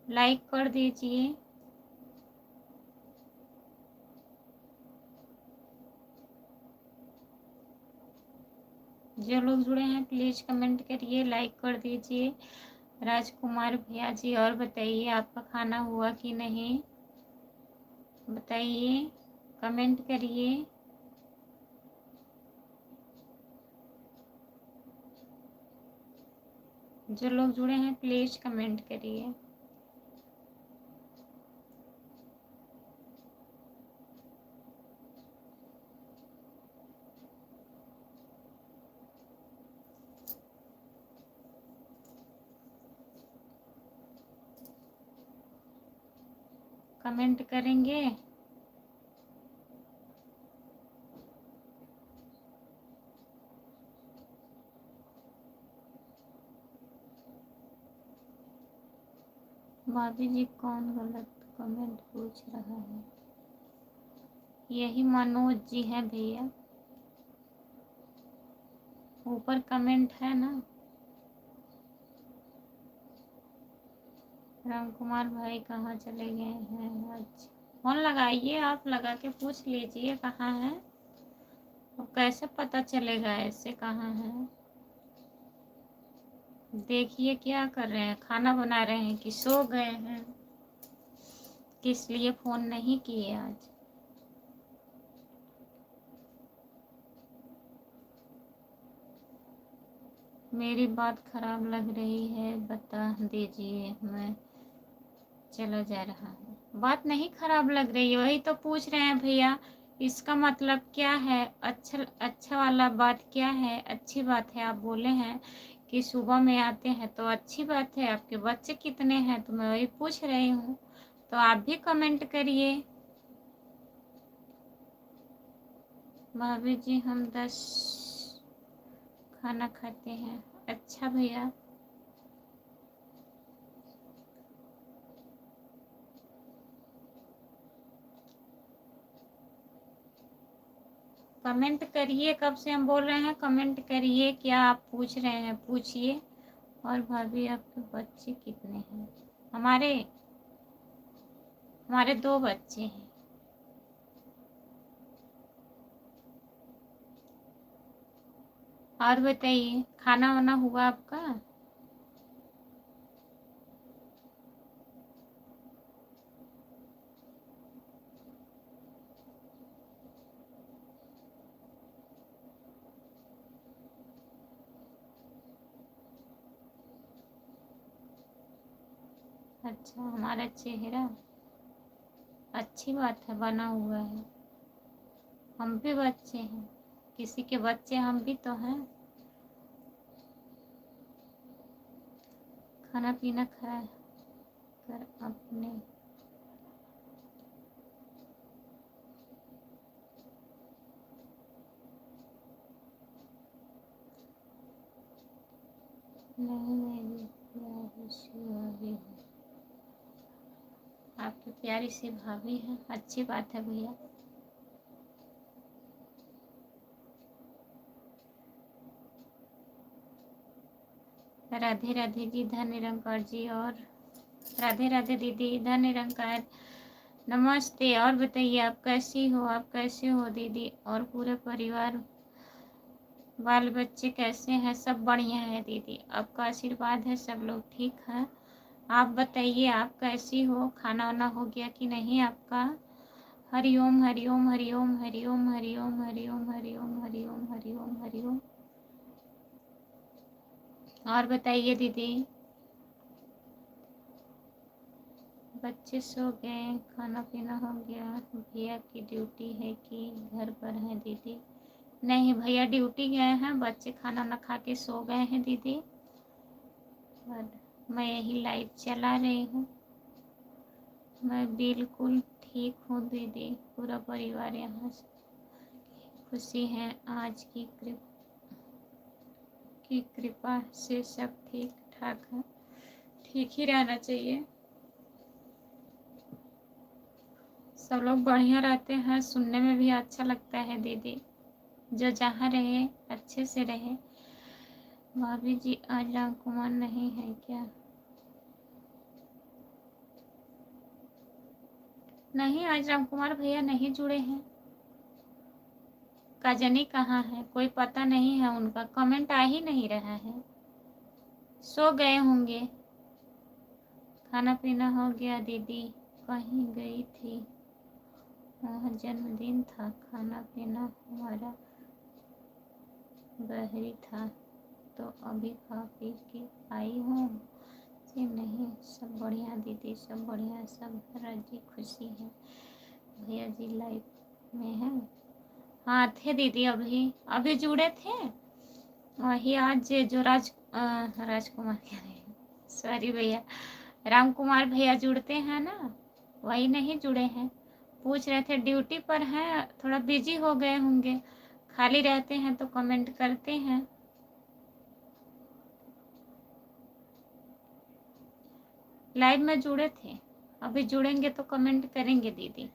लाइक कर दीजिए। जो लोग जुड़े हैं प्लीज कमेंट करिए, लाइक कर दीजिए। राजकुमार भैया जी, और बताइए आपका खाना हुआ कि नहीं? बताइए, कमेंट करिए। जो लोग जुड़े हैं प्लीज कमेंट करिए। कमेंट करेंगे। भाभी जी कौन गलत कमेंट पूछ रहा है? यही मनोज जी है भैया, ऊपर कमेंट है ना। राम कुमार भाई कहाँ चले गए हैं? अच्छा, फोन लगाइए, आप लगा के पूछ लीजिए कहाँ है। अब कैसे पता चलेगा ऐसे कहाँ है? देखिए क्या कर रहे हैं, खाना बना रहे हैं कि सो गए हैं? किस लिए फोन नहीं किए आज? मेरी बात खराब लग रही है बता दीजिए। मैं चला जा रहा है। बात नहीं खराब लग रही है, वही तो पूछ रहे हैं भैया, इसका मतलब क्या है? अच्छा अच्छा वाला बात क्या है? अच्छी बात है, आप बोले हैं कि सुबह में आते हैं तो अच्छी बात है। आपके बच्चे कितने हैं तो मैं वही पूछ रही हूँ, तो आप भी कमेंट करिए। भाभी जी हम 10 खाना खाते हैं। अच्छा भैया, कमेंट करिए, कब से हम बोल रहे हैं कमेंट करिए। क्या आप पूछ रहे हैं पूछिए। और भाभी आपके बच्चे कितने हैं? हमारे हमारे 2 बच्चे हैं। और बताइए, खाना वाना हुआ आपका? अच्छा, हमारा चेहरा अच्छी बात है, बना हुआ है। हम भी बच्चे हैं, किसी के बच्चे हम भी तो हैं। खाना पीना खा कर अपने नहीं, मेरी प्यारी सी भाभी है। आपकी प्यारी सी भाभी है, अच्छी बात है भैया। राधे राधे जी, धन निरंकार जी, और राधे राधे दीदी, धन निरंकार, नमस्ते। और बताइए आप कैसी हो? आप कैसे हो दीदी? और पूरे परिवार बाल बच्चे कैसे हैं? सब बढ़िया है दीदी, आपका आशीर्वाद है, सब लोग ठीक है। आप बताइए आप कैसी हो? खाना वाना हो गया कि नहीं आपका? हरिओम हरिओम हरिओम हरिओम हरिओम हरिओम हरिओम हरिओम हरिओम हरिओम। और बताइए दीदी, बच्चे सो गए, खाना पीना हो गया? भैया की ड्यूटी है कि घर पर है दीदी? नहीं, भैया ड्यूटी गए हैं, बच्चे खाना ना खा के सो गए हैं दीदी। और मैं यही लाइव चला रही हूँ। मैं बिल्कुल ठीक हूँ दीदी, पूरा परिवार यहाँ से खुशी है। आज की कृपा से सब ठीक ठाक है। ठीक ही रहना चाहिए, सब लोग बढ़िया रहते हैं, सुनने में भी अच्छा लगता है दीदी। जो जहाँ रहे अच्छे से रहे। भाभी जी आज राम कुमार नहीं है क्या? नहीं, आज राम कुमार भैया नहीं जुड़े हैं। काजनी कहाँ है? कोई पता नहीं है उनका, कमेंट आ ही नहीं रहा है। सो गए होंगे। खाना पीना हो गया दीदी? कहीं गई थी? वहाँ जन्मदिन था, खाना पीना हमारा बहरी था, तो अभी खा पी के आई हूँ। जी नहीं, सब बढ़िया दीदी, सब बढ़िया, सब राजी खुशी है। भैया जी लाइफ में है? हाँ थे दीदी, अभी अभी जुड़े थे। वही आज जो राजकुमार कह रहे हैं, सॉरी भैया, राम कुमार भैया जुड़ते हैं ना, वही नहीं जुड़े हैं। पूछ रहे थे ड्यूटी पर हैं, थोड़ा बिजी हो गए होंगे, खाली रहते हैं तो कमेंट करते हैं। लाइव में जुड़े थे, अभी जुड़ेंगे तो कमेंट करेंगे दीदी।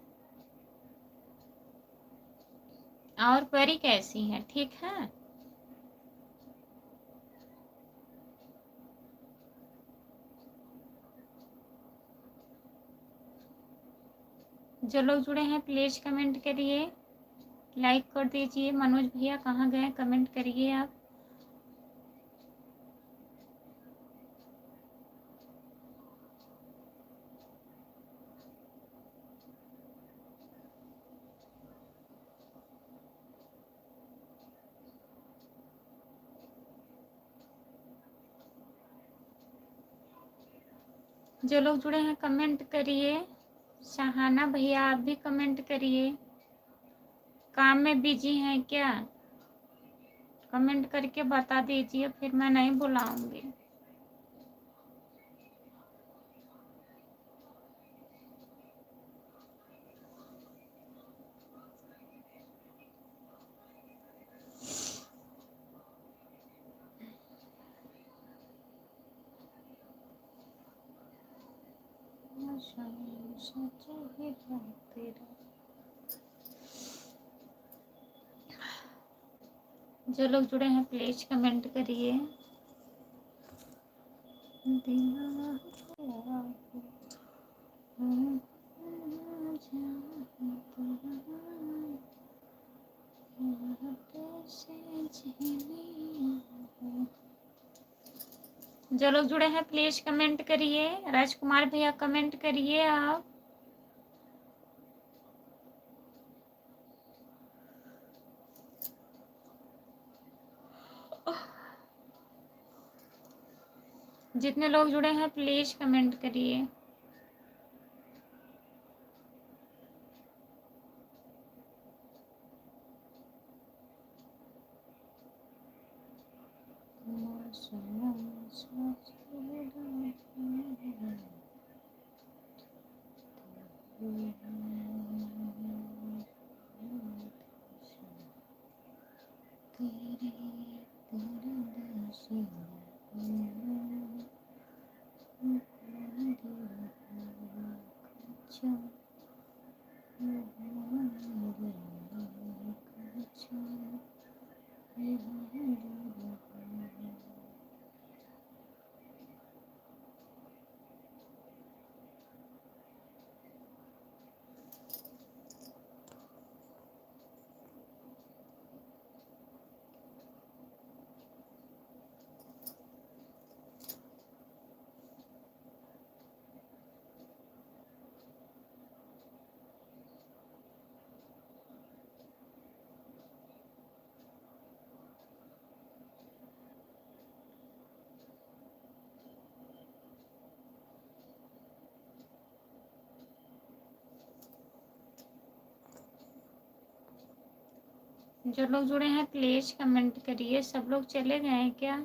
और परी कैसी है? ठीक है? जो लोग जुड़े हैं प्लीज कमेंट करिए, लाइक कर दीजिए। मनोज भैया कहाँ गए? कमेंट करिए आप। जो लोग जुड़े हैं कमेंट करिए। शहाना भैया आप भी कमेंट करिए। काम में बिजी हैं क्या? कमेंट करके बता दीजिए, फिर मैं नहीं बुलाऊंगी। जो लोग जुड़े हैं प्लीज कमेंट करिए। जो लोग जुड़े हैं प्लीज कमेंट करिए। राजकुमार भैया कमेंट करिए आप। जितने लोग जुड़े हैं प्लीज कमेंट करिए। जो लोग जुड़े हैं प्लीज कमेंट करिए। सब लोग चले गए हैं क्या?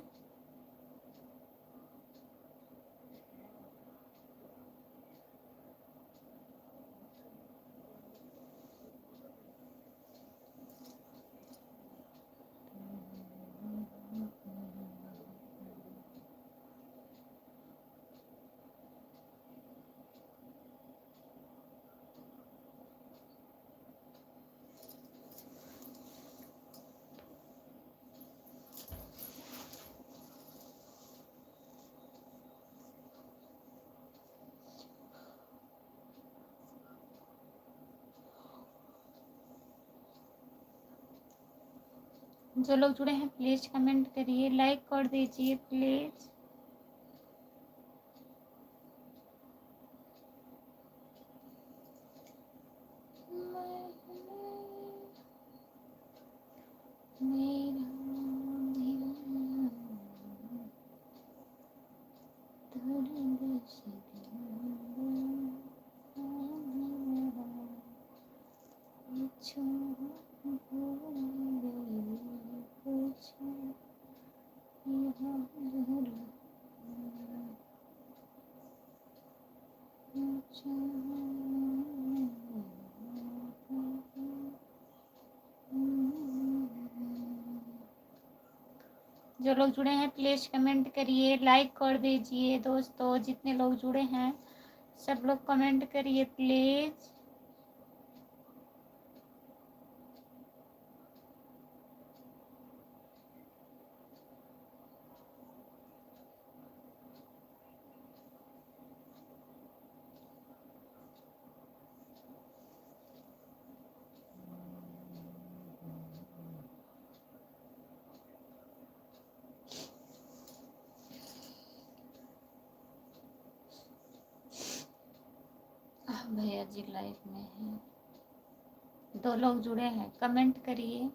जो लोग जुड़े हैं प्लीज कमेंट करिए, लाइक कर दीजिए प्लीज। जो लोग जुड़े हैं प्लीज कमेंट करिए, लाइक कर दीजिए। दोस्तों जितने लोग जुड़े हैं सब लोग कमेंट करिए प्लीज। भैया जी लाइव में हैं। 2 लोग जुड़े हैं, कमेंट करिए।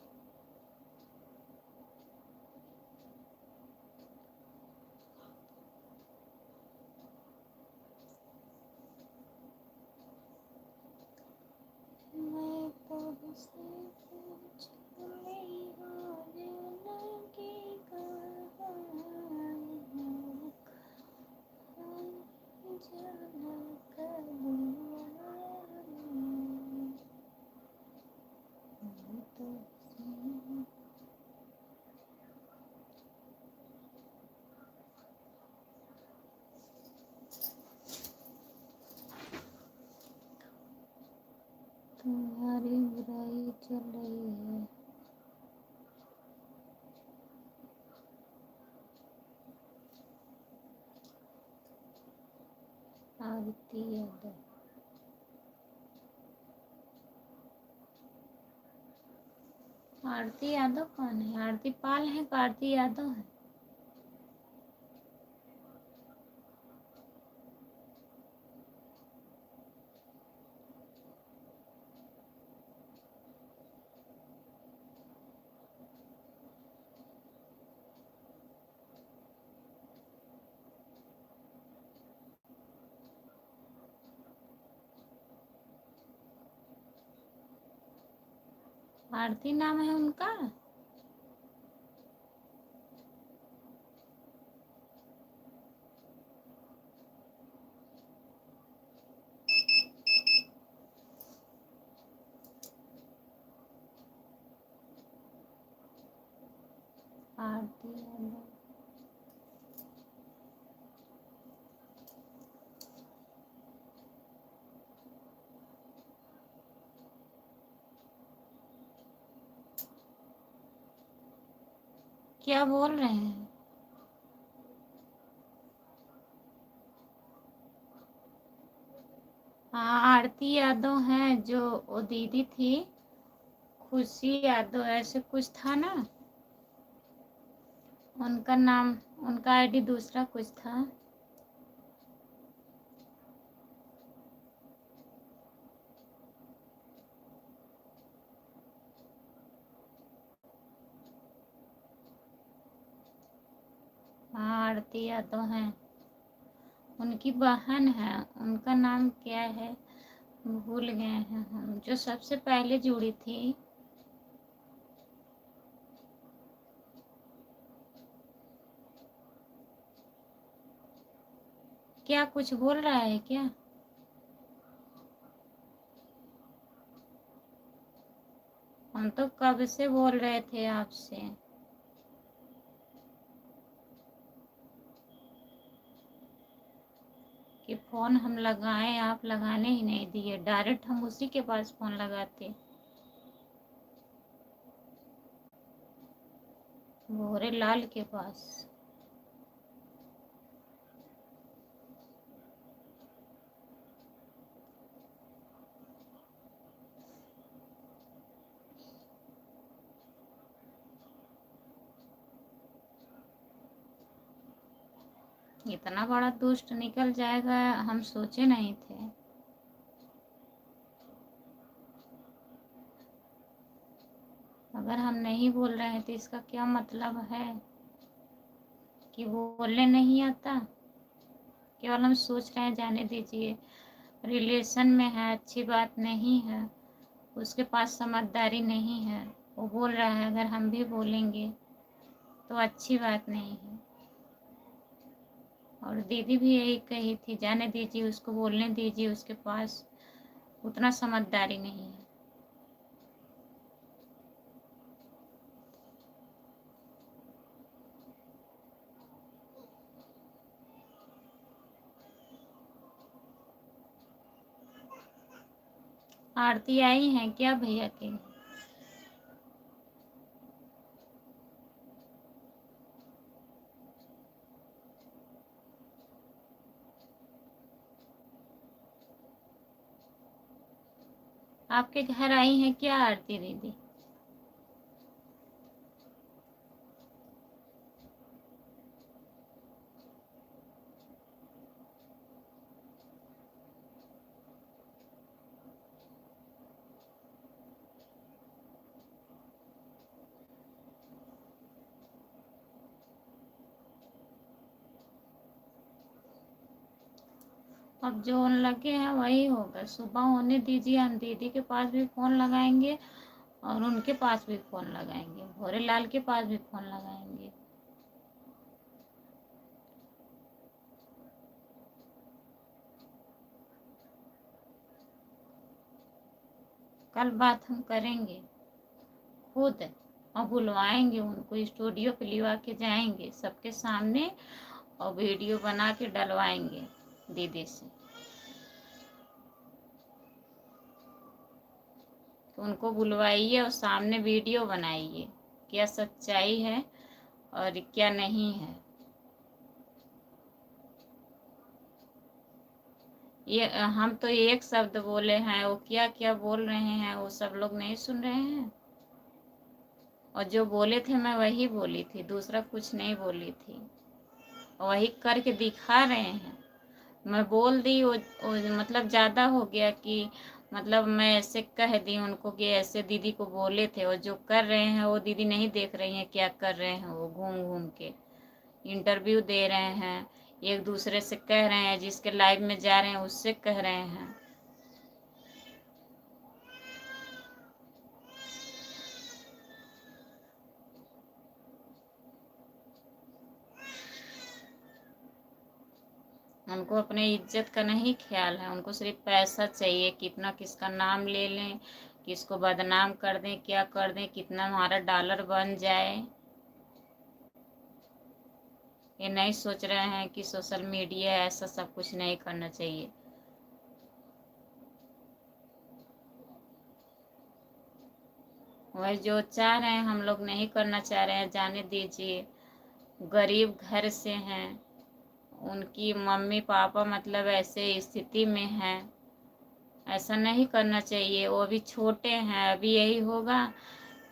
तुम्हारी बुराई चल रही है। आरती यादव। आरती यादव कौन है? आरती पाल है कि आरती यादव है? आरती नाम है उनका? आरती यादव। क्या बोल रहे हैं? हाँ, आरती यादव है जो वो दीदी थी, खुशी यादव ऐसे कुछ था ना उनका नाम। उनका आईडी दूसरा कुछ था। हाँ, आरती यादव है। उनकी बहन है, उनका नाम क्या है भूल गए हैं हम, जो सबसे पहले जुड़ी थी। क्या कुछ बोल रहा है क्या? हम तो कब से बोल रहे थे आपसे। कि फोन हम लगाएं, आप लगाने ही नहीं दिए। डायरेक्ट हम उसी के पास फोन लगाते, भोरे लाल के पास। इतना बड़ा दुष्ट निकल जाएगा हम सोचे नहीं थे। अगर हम नहीं बोल रहे हैं तो इसका क्या मतलब है कि वो बोलने नहीं आता? केवल हम सोच रहे हैं जाने दीजिए, रिलेशन में है, अच्छी बात नहीं है, उसके पास समझदारी नहीं है। वो बोल रहा है, अगर हम भी बोलेंगे तो अच्छी बात नहीं है। और दीदी भी यही कही थी, जाने दीजिए उसको, बोलने दीजिए, उसके पास उतना समझदारी नहीं है। आरती आई हैं क्या भैया के? आपके घर आई हैं क्या आरती दीदी? अब जो लगे हैं वही होगा। सुबह होने दीजिए, हम दीदी के पास भी फोन लगाएंगे और उनके पास भी फोन लगाएंगे, भोरेलाल के पास भी फोन लगाएंगे। कल बात हम करेंगे खुद और बुलवाएंगे उनको, स्टूडियो पे लिवा के जाएंगे सबके सामने और वीडियो बना के डलवाएंगे दीदी से। तो उनको बुलवाइए और सामने वीडियो बनाइए, क्या सच्चाई है और क्या नहीं है। ये हम तो एक शब्द बोले हैं, वो क्या क्या बोल रहे हैं वो सब लोग नहीं सुन रहे हैं। और जो बोले थे मैं वही बोली थी, दूसरा कुछ नहीं बोली थी, वही करके दिखा रहे हैं। मैं बोल दी वो मतलब ज़्यादा हो गया कि मतलब मैं ऐसे कह दी उनको कि ऐसे दीदी को बोले थे, और जो कर रहे हैं वो दीदी नहीं देख रही हैं क्या कर रहे हैं। वो घूम घूम के इंटरव्यू दे रहे हैं, एक दूसरे से कह रहे हैं, जिसके लाइव में जा रहे हैं उससे कह रहे हैं। उनको अपने इज्जत का नहीं ख्याल है, उनको सिर्फ पैसा चाहिए, कितना किसका नाम ले लें, किसको बदनाम कर दें, क्या कर दें, कितना हमारा डॉलर बन जाए। ये नहीं सोच रहे हैं कि सोशल मीडिया ऐसा सब कुछ नहीं करना चाहिए। वही जो चाह रहे हैं हम लोग नहीं करना चाह रहे हैं, जाने दीजिए। गरीब घर से हैं, उनकी मम्मी पापा मतलब ऐसे स्थिति में हैं, ऐसा नहीं करना चाहिए। वो अभी छोटे हैं, अभी यही होगा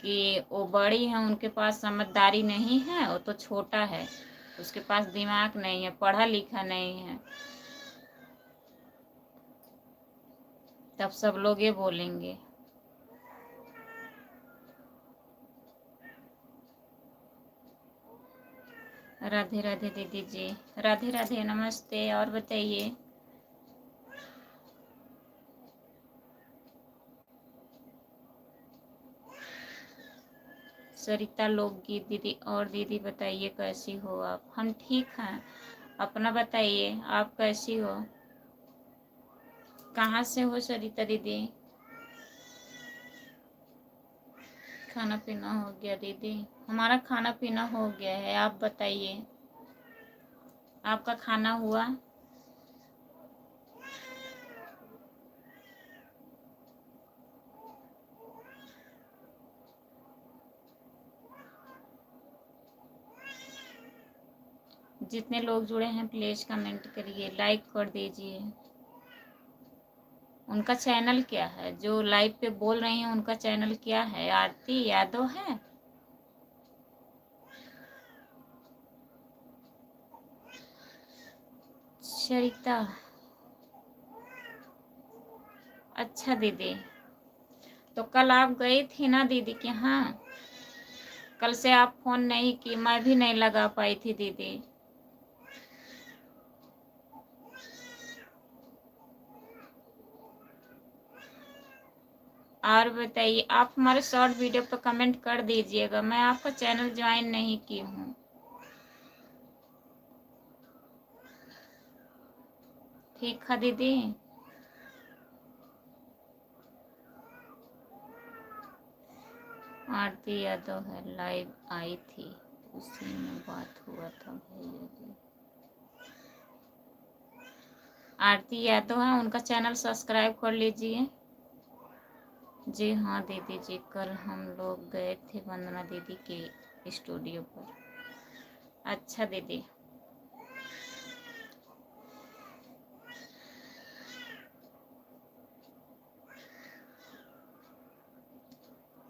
कि वो बड़ी हैं, उनके पास समझदारी नहीं है, वो तो छोटा है, उसके पास दिमाग नहीं है, पढ़ा लिखा नहीं है, तब सब लोग ये बोलेंगे। राधे राधे दीदी जी, राधे राधे, नमस्ते। और बताइए। सरिता लोकगीत दीदी, और दीदी बताइए कैसी हो आप। हम ठीक हैं, अपना बताइए आप कैसी हो, कहाँ से हो सरिता दीदी। खाना पीना हो गया दीदी। हमारा खाना पीना हो गया है, आप बताइए आपका खाना हुआ। जितने लोग जुड़े हैं प्लीज कमेंट करिए, लाइक कर दीजिए। उनका चैनल क्या है, जो लाइव पे बोल रही हैं उनका चैनल क्या है। आरती यादव है। सरिता, अच्छा दीदी। तो कल आप गई थी ना दीदी के यहाँ, कल से आप फोन नहीं की, मैं भी नहीं लगा पाई थी दीदी। और बताइए, आप हमारे शॉर्ट वीडियो पर कमेंट कर दीजिएगा, मैं आपका चैनल ज्वाइन नहीं की हूँ। ठीक है दीदी। आरती यादव है, लाइव आई थी, उसी में बात हुआ था भैया जी। आरती यादव है, उनका चैनल सब्सक्राइब कर लीजिए। जी हाँ दीदी जी, कल हम लोग गए थे वंदना दीदी के स्टूडियो पर। अच्छा दीदी।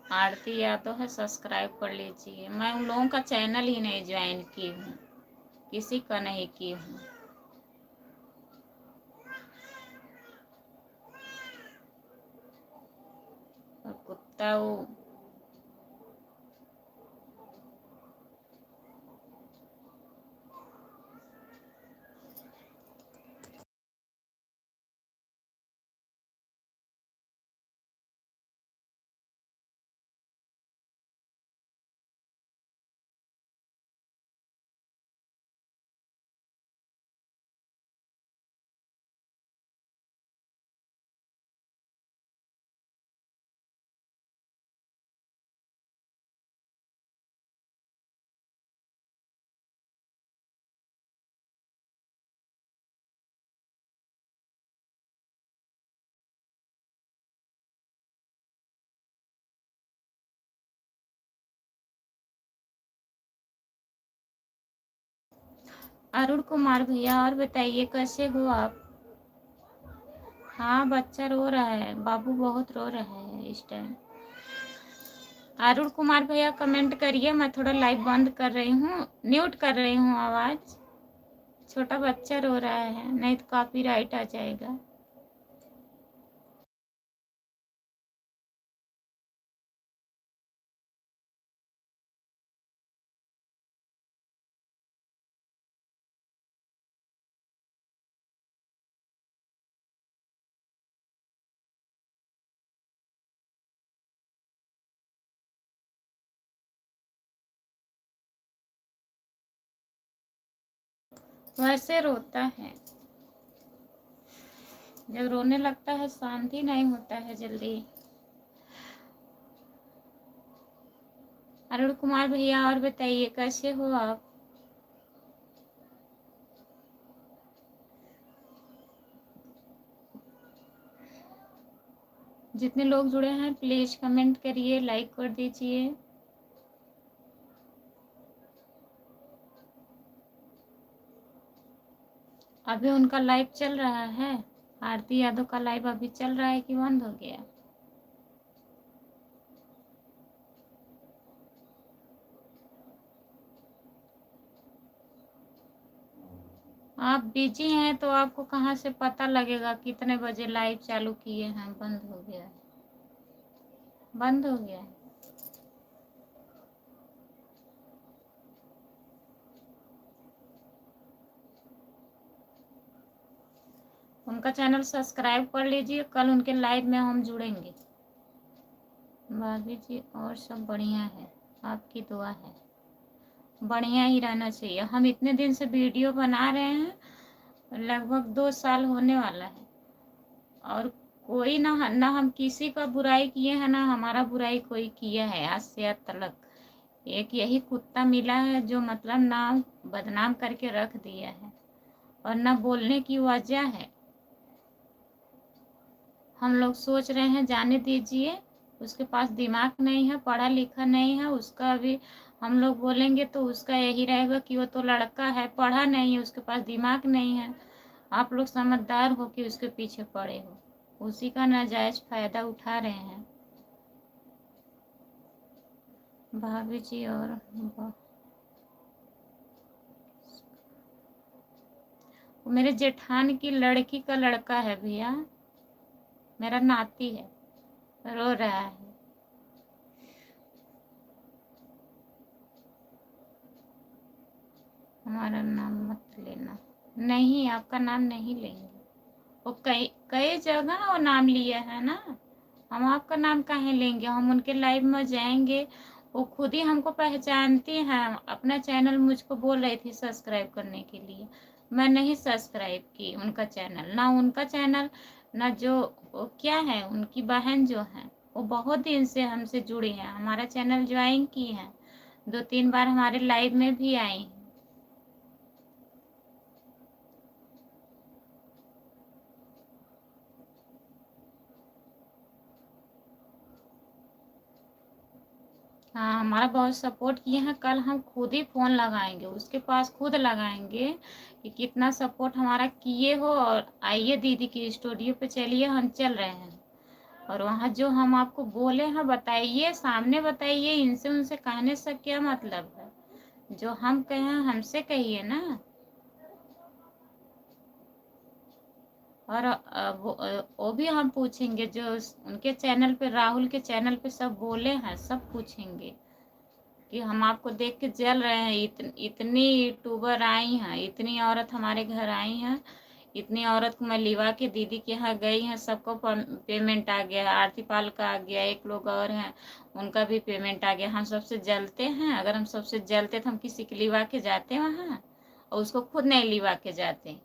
आरती यादव है, सब्सक्राइब कर लीजिए। मैं उन लोगों का चैनल ही नहीं ज्वाइन की हूँ, किसी का नहीं की हूँ। और कुत्ता वो अरुण कुमार भैया, और बताइए कैसे हो आप? हाँ, बच्चा रो रहा है, बाबू बहुत रो रहा है इस टाइम। अरुण कुमार भैया कमेंट करिए, मैं थोड़ा लाइव बंद कर रही हूँ, म्यूट कर रही हूँ आवाज। छोटा बच्चा रो रहा है, नहीं तो कॉपीराइट आ जाएगा। वैसे रोता है, जब रोने लगता है शांति नहीं होता है जल्दी। अरुण कुमार भैया, और बताइए कैसे हो आप? जितने लोग जुड़े हैं प्लीज कमेंट करिए, लाइक कर दीजिए। अभी उनका लाइव चल रहा है, आरती यादव का लाइव अभी चल रहा है कि बंद हो गया? आप बिजी हैं तो आपको कहाँ से पता लगेगा कितने बजे लाइव चालू किए हैं? बंद हो गया है, बंद हो गया है। उनका चैनल सब्सक्राइब कर लीजिए, कल उनके लाइव में हम जुड़ेंगे। भाभी जी और सब बढ़िया है, आपकी दुआ है, बढ़िया ही रहना चाहिए। हम इतने दिन से वीडियो बना रहे हैं, लगभग 2 साल होने वाला है, और कोई ना हम किसी का बुराई किए हैं, ना हमारा बुराई कोई किया है आज से आज तक। एक यही कुत्ता मिला है जो मतलब नाम बदनाम करके रख दिया है, और ना बोलने की वजह है। हम लोग सोच रहे हैं जाने दीजिए, उसके पास दिमाग नहीं है, पढ़ा लिखा नहीं है, उसका भी हम लोग बोलेंगे तो उसका यही रहेगा कि वो तो लड़का है, पढ़ा नहीं है, उसके पास दिमाग नहीं है। आप लोग समझदार हो कि उसके पीछे पड़े हो, उसी का नाजायज फायदा उठा रहे हैं। भाभी जी और वो मेरे जेठान की लड़की का लड़का है भैया, मेरा नाती है, रो रहा है। हमारा नाम मत लेना। नहीं, आपका नाम नहीं लेंगे, वो कई कई जगह वो नाम लिया है ना, हम आपका नाम काहे लेंगे? हम उनके लाइव में जाएंगे, वो खुद ही हमको पहचानती हैं। अपना चैनल मुझको बोल रही थी सब्सक्राइब करने के लिए, मैं नहीं सब्सक्राइब की उनका चैनल, ना उनका चैनल, ना जो वो क्या है उनकी बहन जो है, वो बहुत दिन से हमसे जुड़ी हैं, हमारा चैनल ज्वाइन की हैं, 2-3 बार हमारे लाइव में भी आई हैं। हाँ, हमारा बहुत सपोर्ट किए हैं। कल हम खुद ही फोन लगाएंगे, उसके पास खुद लगाएंगे कि कितना सपोर्ट हमारा किए हो, और आइए दीदी की स्टूडियो पे चलिए, हम चल रहे हैं। और वहाँ जो हम आपको बोले हैं बताइए, सामने बताइए, इनसे उनसे कहने से क्या मतलब है? जो हम कहे हैं हमसे कहिए ना। और वो भी हम पूछेंगे, जो उनके चैनल पे, राहुल के चैनल पे सब बोले हैं, सब पूछेंगे कि हम आपको देख के जल रहे हैं। इतनी यूट्यूबर आई हैं, इतनी औरत हमारे घर आई हैं, इतनी औरत को मैं लिवा के दीदी के यहाँ गई हैं, सबको पेमेंट आ गया। आरती पाल का आ गया, एक लोग और हैं उनका भी पेमेंट आ गया। हम सबसे जलते हैं? अगर हम सबसे जलते तो हम किसी के लिवा के जाते वहाँ, और उसको खुद नहीं लिवा के जाते।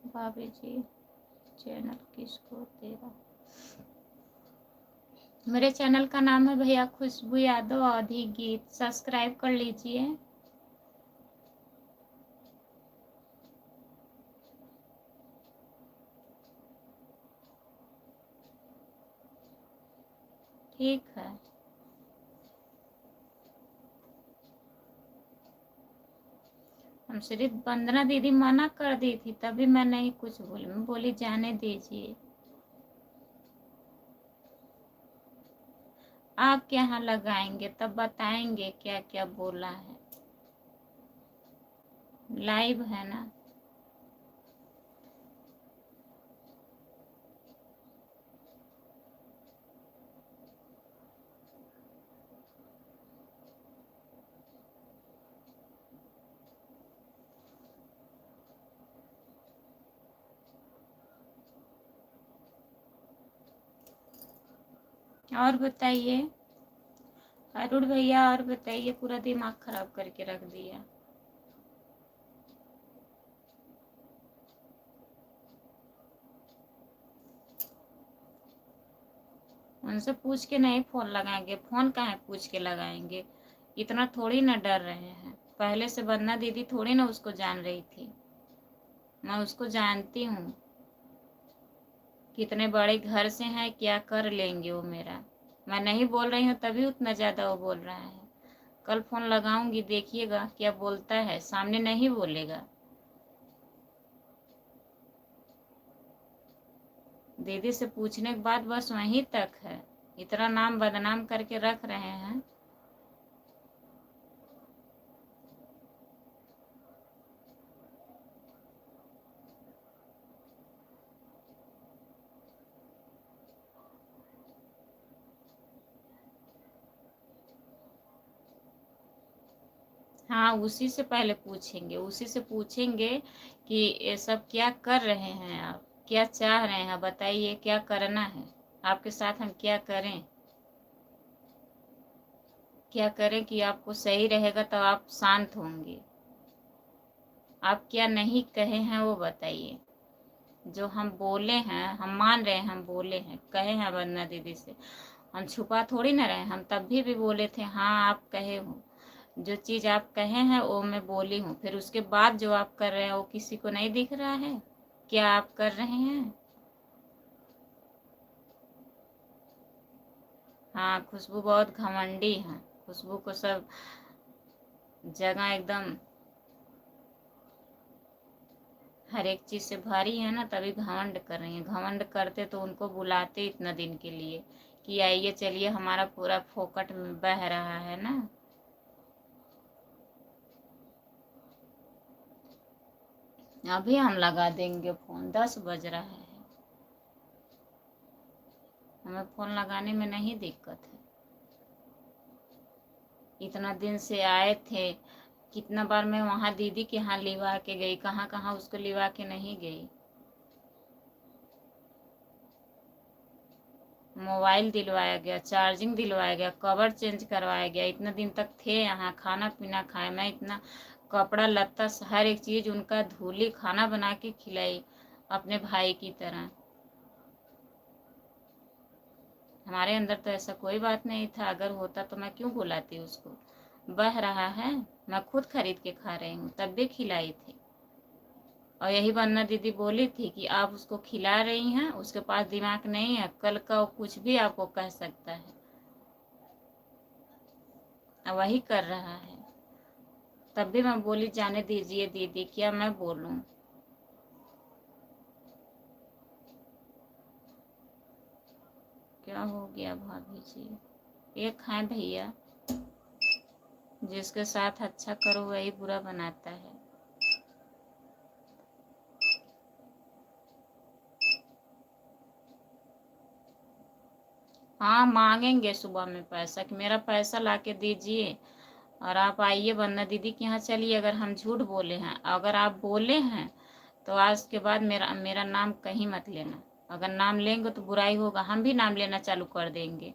भाभी जी चैनल किसको तेरा? मेरे चैनल का नाम है भैया खुशबू यादव अवधी गीत, सब्सक्राइब कर लीजिए। ठीक है। हम सिर्फ वंदना दीदी मना कर दी थी, तभी मैं नहीं कुछ बोली। मैं बोली जाने दीजिए, आपके यहाँ लगाएंगे तब बताएंगे क्या क्या बोला है। लाइव है ना। और बताइए अरुण भैया, और बताइए, पूरा दिमाग खराब करके रख दिया। उनसे पूछ के नहीं फोन लगाएंगे, फोन कहाँ पूछ के लगाएंगे। इतना थोड़ी ना डर रहे हैं। पहले से वंदना दीदी थोड़ी ना उसको जान रही थी, मैं उसको जानती हूँ। कितने बड़े घर से हैं, क्या कर लेंगे वो मेरा। मैं नहीं बोल रही हूँ तभी उतना ज्यादा वो बोल रहा है। कल फोन लगाऊंगी, देखिएगा क्या बोलता है, सामने नहीं बोलेगा। दीदी से पूछने के बाद बस वहीं तक है। इतना नाम बदनाम करके रख रहे हैं। हाँ, उसी से पहले पूछेंगे, उसी से पूछेंगे कि ये सब क्या कर रहे हैं, आप क्या चाह रहे हैं, बताइए क्या करना है आपके साथ, हम क्या करें। क्या करें कि आपको सही रहेगा तो आप शांत होंगे। आप क्या नहीं कहे हैं वो बताइए। जो हम बोले हैं, हम मान रहे हैं, हम बोले हैं, कहे हैं वंदना दीदी से। हम छुपा थोड़ी ना रहे, हम तब भी बोले थे हाँ आप कहे हो। जो चीज़ आप कहे हैं वो मैं बोली हूँ। फिर उसके बाद जो आप कर रहे हैं वो किसी को नहीं दिख रहा है क्या आप कर रहे हैं। हाँ, खुशबू बहुत घमंडी है। खुशबू को सब जगह एकदम हर एक चीज से भारी है ना, तभी घमंड कर रही है। घमंड करते तो उनको बुलाते इतना दिन के लिए कि आइए चलिए, हमारा पूरा फोकट में बह रहा है ना। अभी हम लगा देंगे फोन, 10 बज रहा है। हमें फोन लगाने में नहीं दिक्कत है। इतना दिन से आए थे, कितना बार मैं वहाँ दीदी के यहाँ लिवा के गई, कहाँ कहाँ उसको लिवा के नहीं गई। मोबाइल दिलवाया गया, चार्जिंग दिलवाया गया, कवर चेंज करवाया गया। इतना दिन तक थे यहाँ, खाना पीना खाए, मैं इतना कपड़ा लत्ता हर एक चीज उनका धुली, खाना बना के खिलाई अपने भाई की तरह। हमारे अंदर तो ऐसा कोई बात नहीं था। अगर होता तो मैं क्यों बुलाती उसको। बह रहा है, मैं खुद खरीद के खा रही हूँ, तब भी खिलाई थी। और यही वंदना दीदी बोली थी कि आप उसको खिला रही हैं, उसके पास दिमाग नहीं है, कल का वो कुछ भी आपको कह सकता है। वही कर रहा है। तब भी मैं बोली जाने दीजिए दीदी, क्या मैं बोलूं। क्या हो गया भाभी जी। एक है भैया, जिसके साथ अच्छा करो वही बुरा बनाता है। हाँ, मांगेंगे सुबह में पैसा कि मेरा पैसा ला के दीजिए और आप आइए वंदना दीदी के यहाँ चलिए। अगर हम झूठ बोले हैं, अगर आप बोले हैं तो आज के बाद मेरा मेरा नाम कहीं मत लेना। अगर नाम लेंगे तो बुराई होगा, हम भी नाम लेना चालू कर देंगे।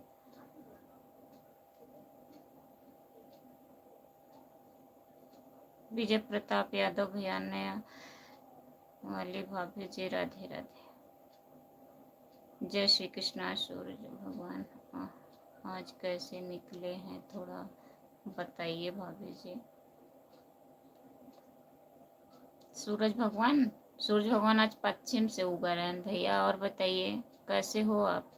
विजय प्रताप यादव भैया, नया वाली भाभी जी, राधे राधे। जय श्री कृष्णा। सूरज भगवान आज कैसे निकले हैं, थोड़ा बताइए भाभी जी। सूरज भगवान, सूरज भगवान आज पश्चिम से उगा रहे हैं भैया। और बताइए कैसे हो आप।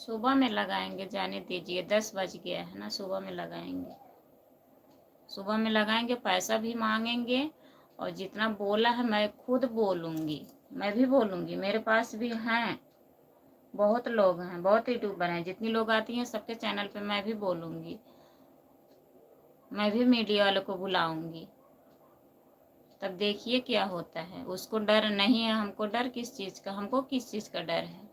सुबह में लगाएंगे, जाने दीजिए, 10 बज गया है ना, सुबह में लगाएंगे, सुबह में लगाएंगे। पैसा भी मांगेंगे और जितना बोला है मैं खुद बोलूँगी, मैं भी बोलूँगी। मेरे पास भी हैं, बहुत लोग हैं, बहुत यूट्यूबर हैं, जितनी लोग आती हैं सबके चैनल पे मैं भी बोलूँगी, मैं भी मीडिया वालों को बुलाऊँगी। तब देखिए क्या होता है। उसको डर नहीं है, हमको डर किस चीज़ का, हमको किस चीज़ का डर है।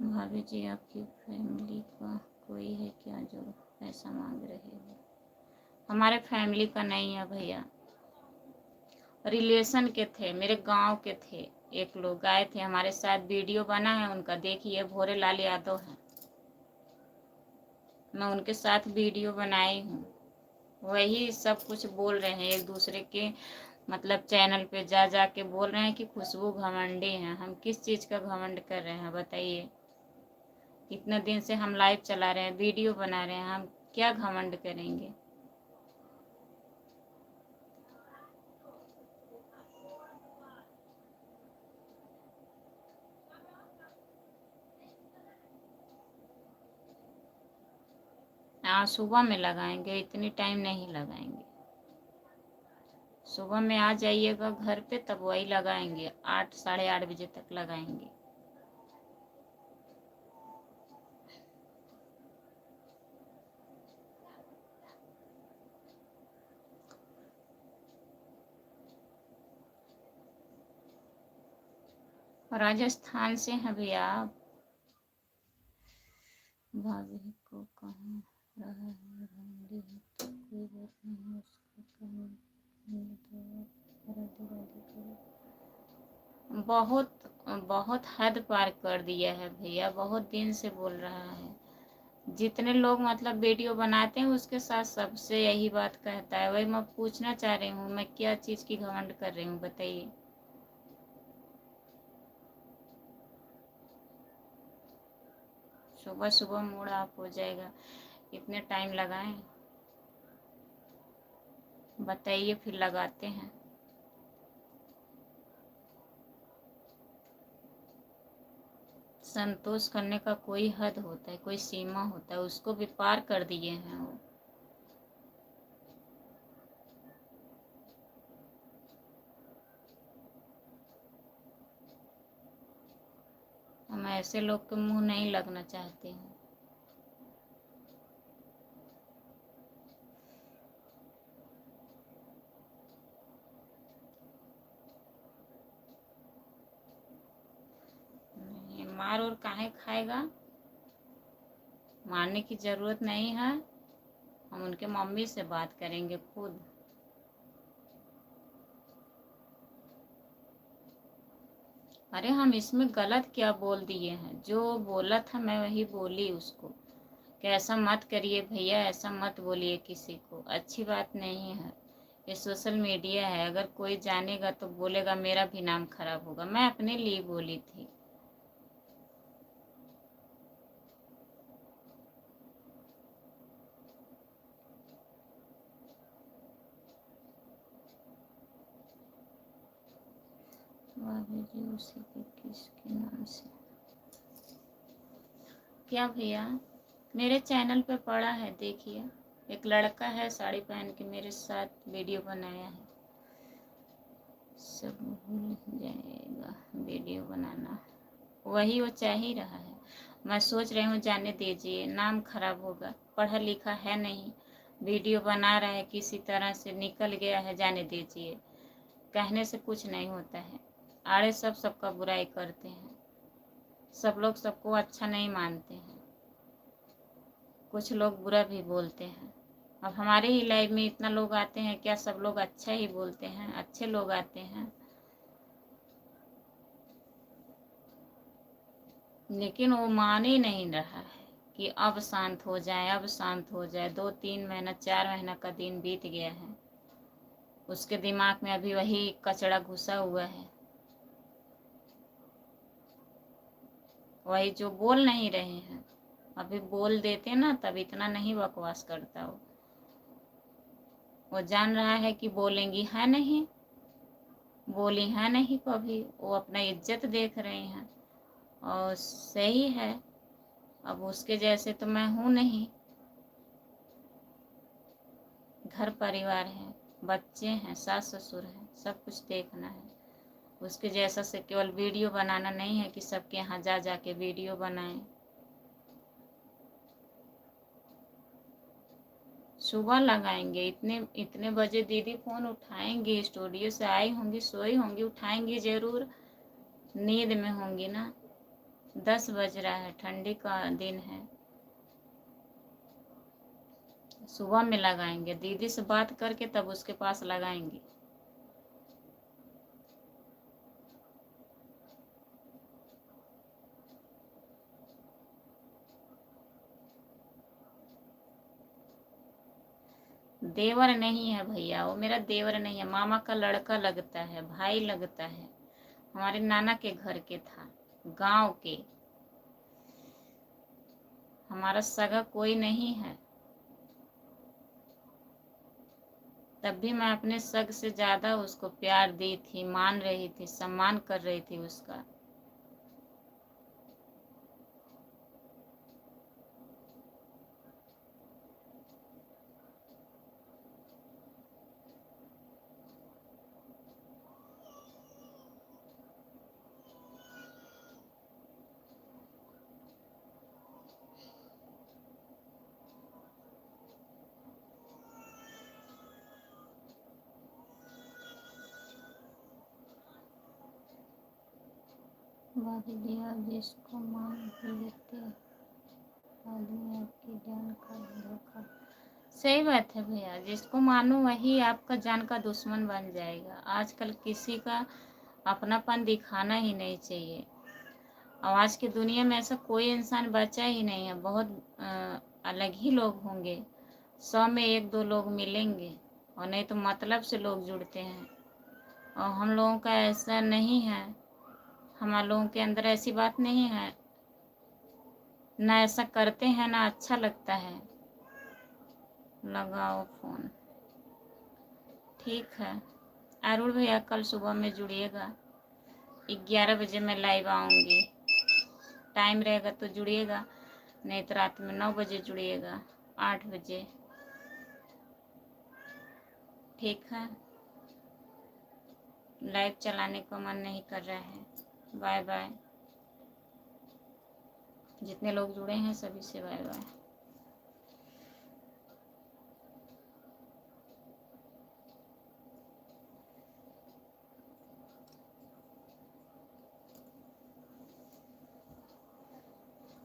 भाभी जी, आपकी फैमिली का कोई है क्या जो पैसा मांग रहे हो? हमारे फैमिली का नहीं है भैया, रिलेशन के थे, मेरे गांव के थे। एक लोग आए थे हमारे साथ, वीडियो बना है उनका, देखिए, भोरे लाल यादव है, मैं उनके साथ वीडियो बनाई हूँ। वही सब कुछ बोल रहे हैं एक दूसरे के, मतलब चैनल पे जा जा के बोल रहे हैं कि खुशबू घमंडी है। हम किस चीज़ का घमंड कर रहे हैं बताइए? इतना दिन से हम लाइव चला रहे हैं, वीडियो बना रहे हैं, हम क्या घमंड करेंगे? हाँ, सुबह में लगाएंगे, इतनी टाइम नहीं लगाएंगे। सुबह में आ जाइएगा घर पे, तब वही लगाएंगे, 8 साढ़े 8 बजे तक लगाएंगे। राजस्थान से हैं भैया आप? भाभी को कहाँ रहा है, भिंडी है तो कोई बात नहीं, उसको कहीं तो राधे राधे करो। बहुत बहुत हद पार कर दिया है भैया, बहुत दिन से बोल रहा है। जितने लोग मतलब वीडियो बनाते हैं उसके साथ सबसे यही बात कहता है। वही मैं पूछना चाह रही हूँ, मैं क्या चीज़ की घमंड कर रही हूँ बताइए? सुबह सुबह मूड ऑफ हो जाएगा, इतने टाइम लगाएं? बताइए, फिर लगाते हैं। संतोष करने का कोई हद होता है, कोई सीमा होता है, उसको भी पार कर दिए हैं वो। हम ऐसे लोग के मुंह नहीं लगना चाहते हैं। नहीं, मार और काहे खाएगा? मारने की जरूरत नहीं है, हम उनके मम्मी से बात करेंगे खुद। अरे हम इसमें गलत क्या बोल दिए हैं? जो बोला था मैं वही बोली उसको कि ऐसा मत करिए भैया, ऐसा मत बोलिए किसी को, अच्छी बात नहीं है। ये सोशल मीडिया है, अगर कोई जानेगा तो बोलेगा मेरा भी नाम खराब होगा। मैं अपने लिए बोली थी। भाभी जी, उसी के किसके नाम से? क्या भैया? मेरे चैनल पे पड़ा है, देखिए, एक लड़का है साड़ी पहन के मेरे साथ वीडियो बनाया है। सब भूल जाएगा वीडियो बनाना, वही वो चाह ही रहा है। मैं सोच रही हूँ जाने दीजिए, नाम खराब होगा, पढ़ा लिखा है नहीं, वीडियो बना रहा है, किसी तरह से निकल गया है, जाने दीजिए। कहने से कुछ नहीं होता है, आड़े सब सबका बुराई करते हैं, सब लोग सबको अच्छा नहीं मानते हैं, कुछ लोग बुरा भी बोलते हैं। अब हमारे ही लाइव में इतना लोग आते हैं, क्या सब लोग अच्छा ही बोलते हैं? अच्छे लोग आते हैं, लेकिन वो मान ही नहीं रहा है कि अब शांत हो जाए, अब शांत हो जाए। 2 3 महीना 4 महीना का दिन बीत गया है, उसके दिमाग में अभी वही कचड़ा घुसा हुआ है, वही जो बोल नहीं रहे हैं। अभी बोल देते ना तब इतना नहीं बकवास करता वो जान रहा है कि बोलेंगी है नहीं, बोली है नहीं कभी, वो अपना इज्जत देख रहे हैं। और सही है, अब उसके जैसे तो मैं हूँ नहीं। घर परिवार है, बच्चे हैं, सास ससुर हैं, सब कुछ देखना है। उसके जैसा से केवल वीडियो बनाना नहीं है कि सबके यहाँ जा जा के वीडियो बनाएं। सुबह लगाएंगे, इतने इतने बजे दीदी फ़ोन उठाएंगी, स्टूडियो से आई होंगी, सोई होंगी, उठाएंगी ज़रूर, नींद में होंगी ना। 10 बज रहा है, ठंडी का दिन है। सुबह में लगाएंगे, दीदी से बात करके तब उसके पास लगाएंगे। देवर नहीं है भैया, वो मेरा देवर नहीं है, मामा का लड़का लगता है, भाई लगता है। हमारे नाना के घर के था, गांव के। हमारा सगा कोई नहीं है। तब भी मैं अपने सग से ज़्यादा उसको प्यार दी थी, मान रही थी, सम्मान कर रही थी उसका। दीदी आप जिसको मान लेते आदमी आपकी जान का धोखा। सही बात है भैया, जिसको मानो वही आपका जान का दुश्मन बन जाएगा। आजकल किसी का अपनापन दिखाना ही नहीं चाहिए। और आज की दुनिया में ऐसा कोई इंसान बचा ही नहीं है, बहुत अलग ही लोग होंगे। 100 में 1-2 लोग मिलेंगे, और नहीं तो मतलब से लोग जुड़ते हैं। और हम लोगों का ऐसा नहीं है, हम लोगों के अंदर ऐसी बात नहीं है, ना ऐसा करते हैं ना अच्छा लगता है। लगाओ फोन, ठीक है। अरुण भैया कल सुबह में जुड़िएगा, 11 बजे मैं लाइव आऊँगी। टाइम रहेगा तो जुड़िएगा, नहीं तो रात में 9 बजे जुड़िएगा, 8 बजे, ठीक है। लाइव चलाने का मन नहीं कर रहा है। Bye bye. जितने लोग जुड़े हैं सभी से बाय बाय।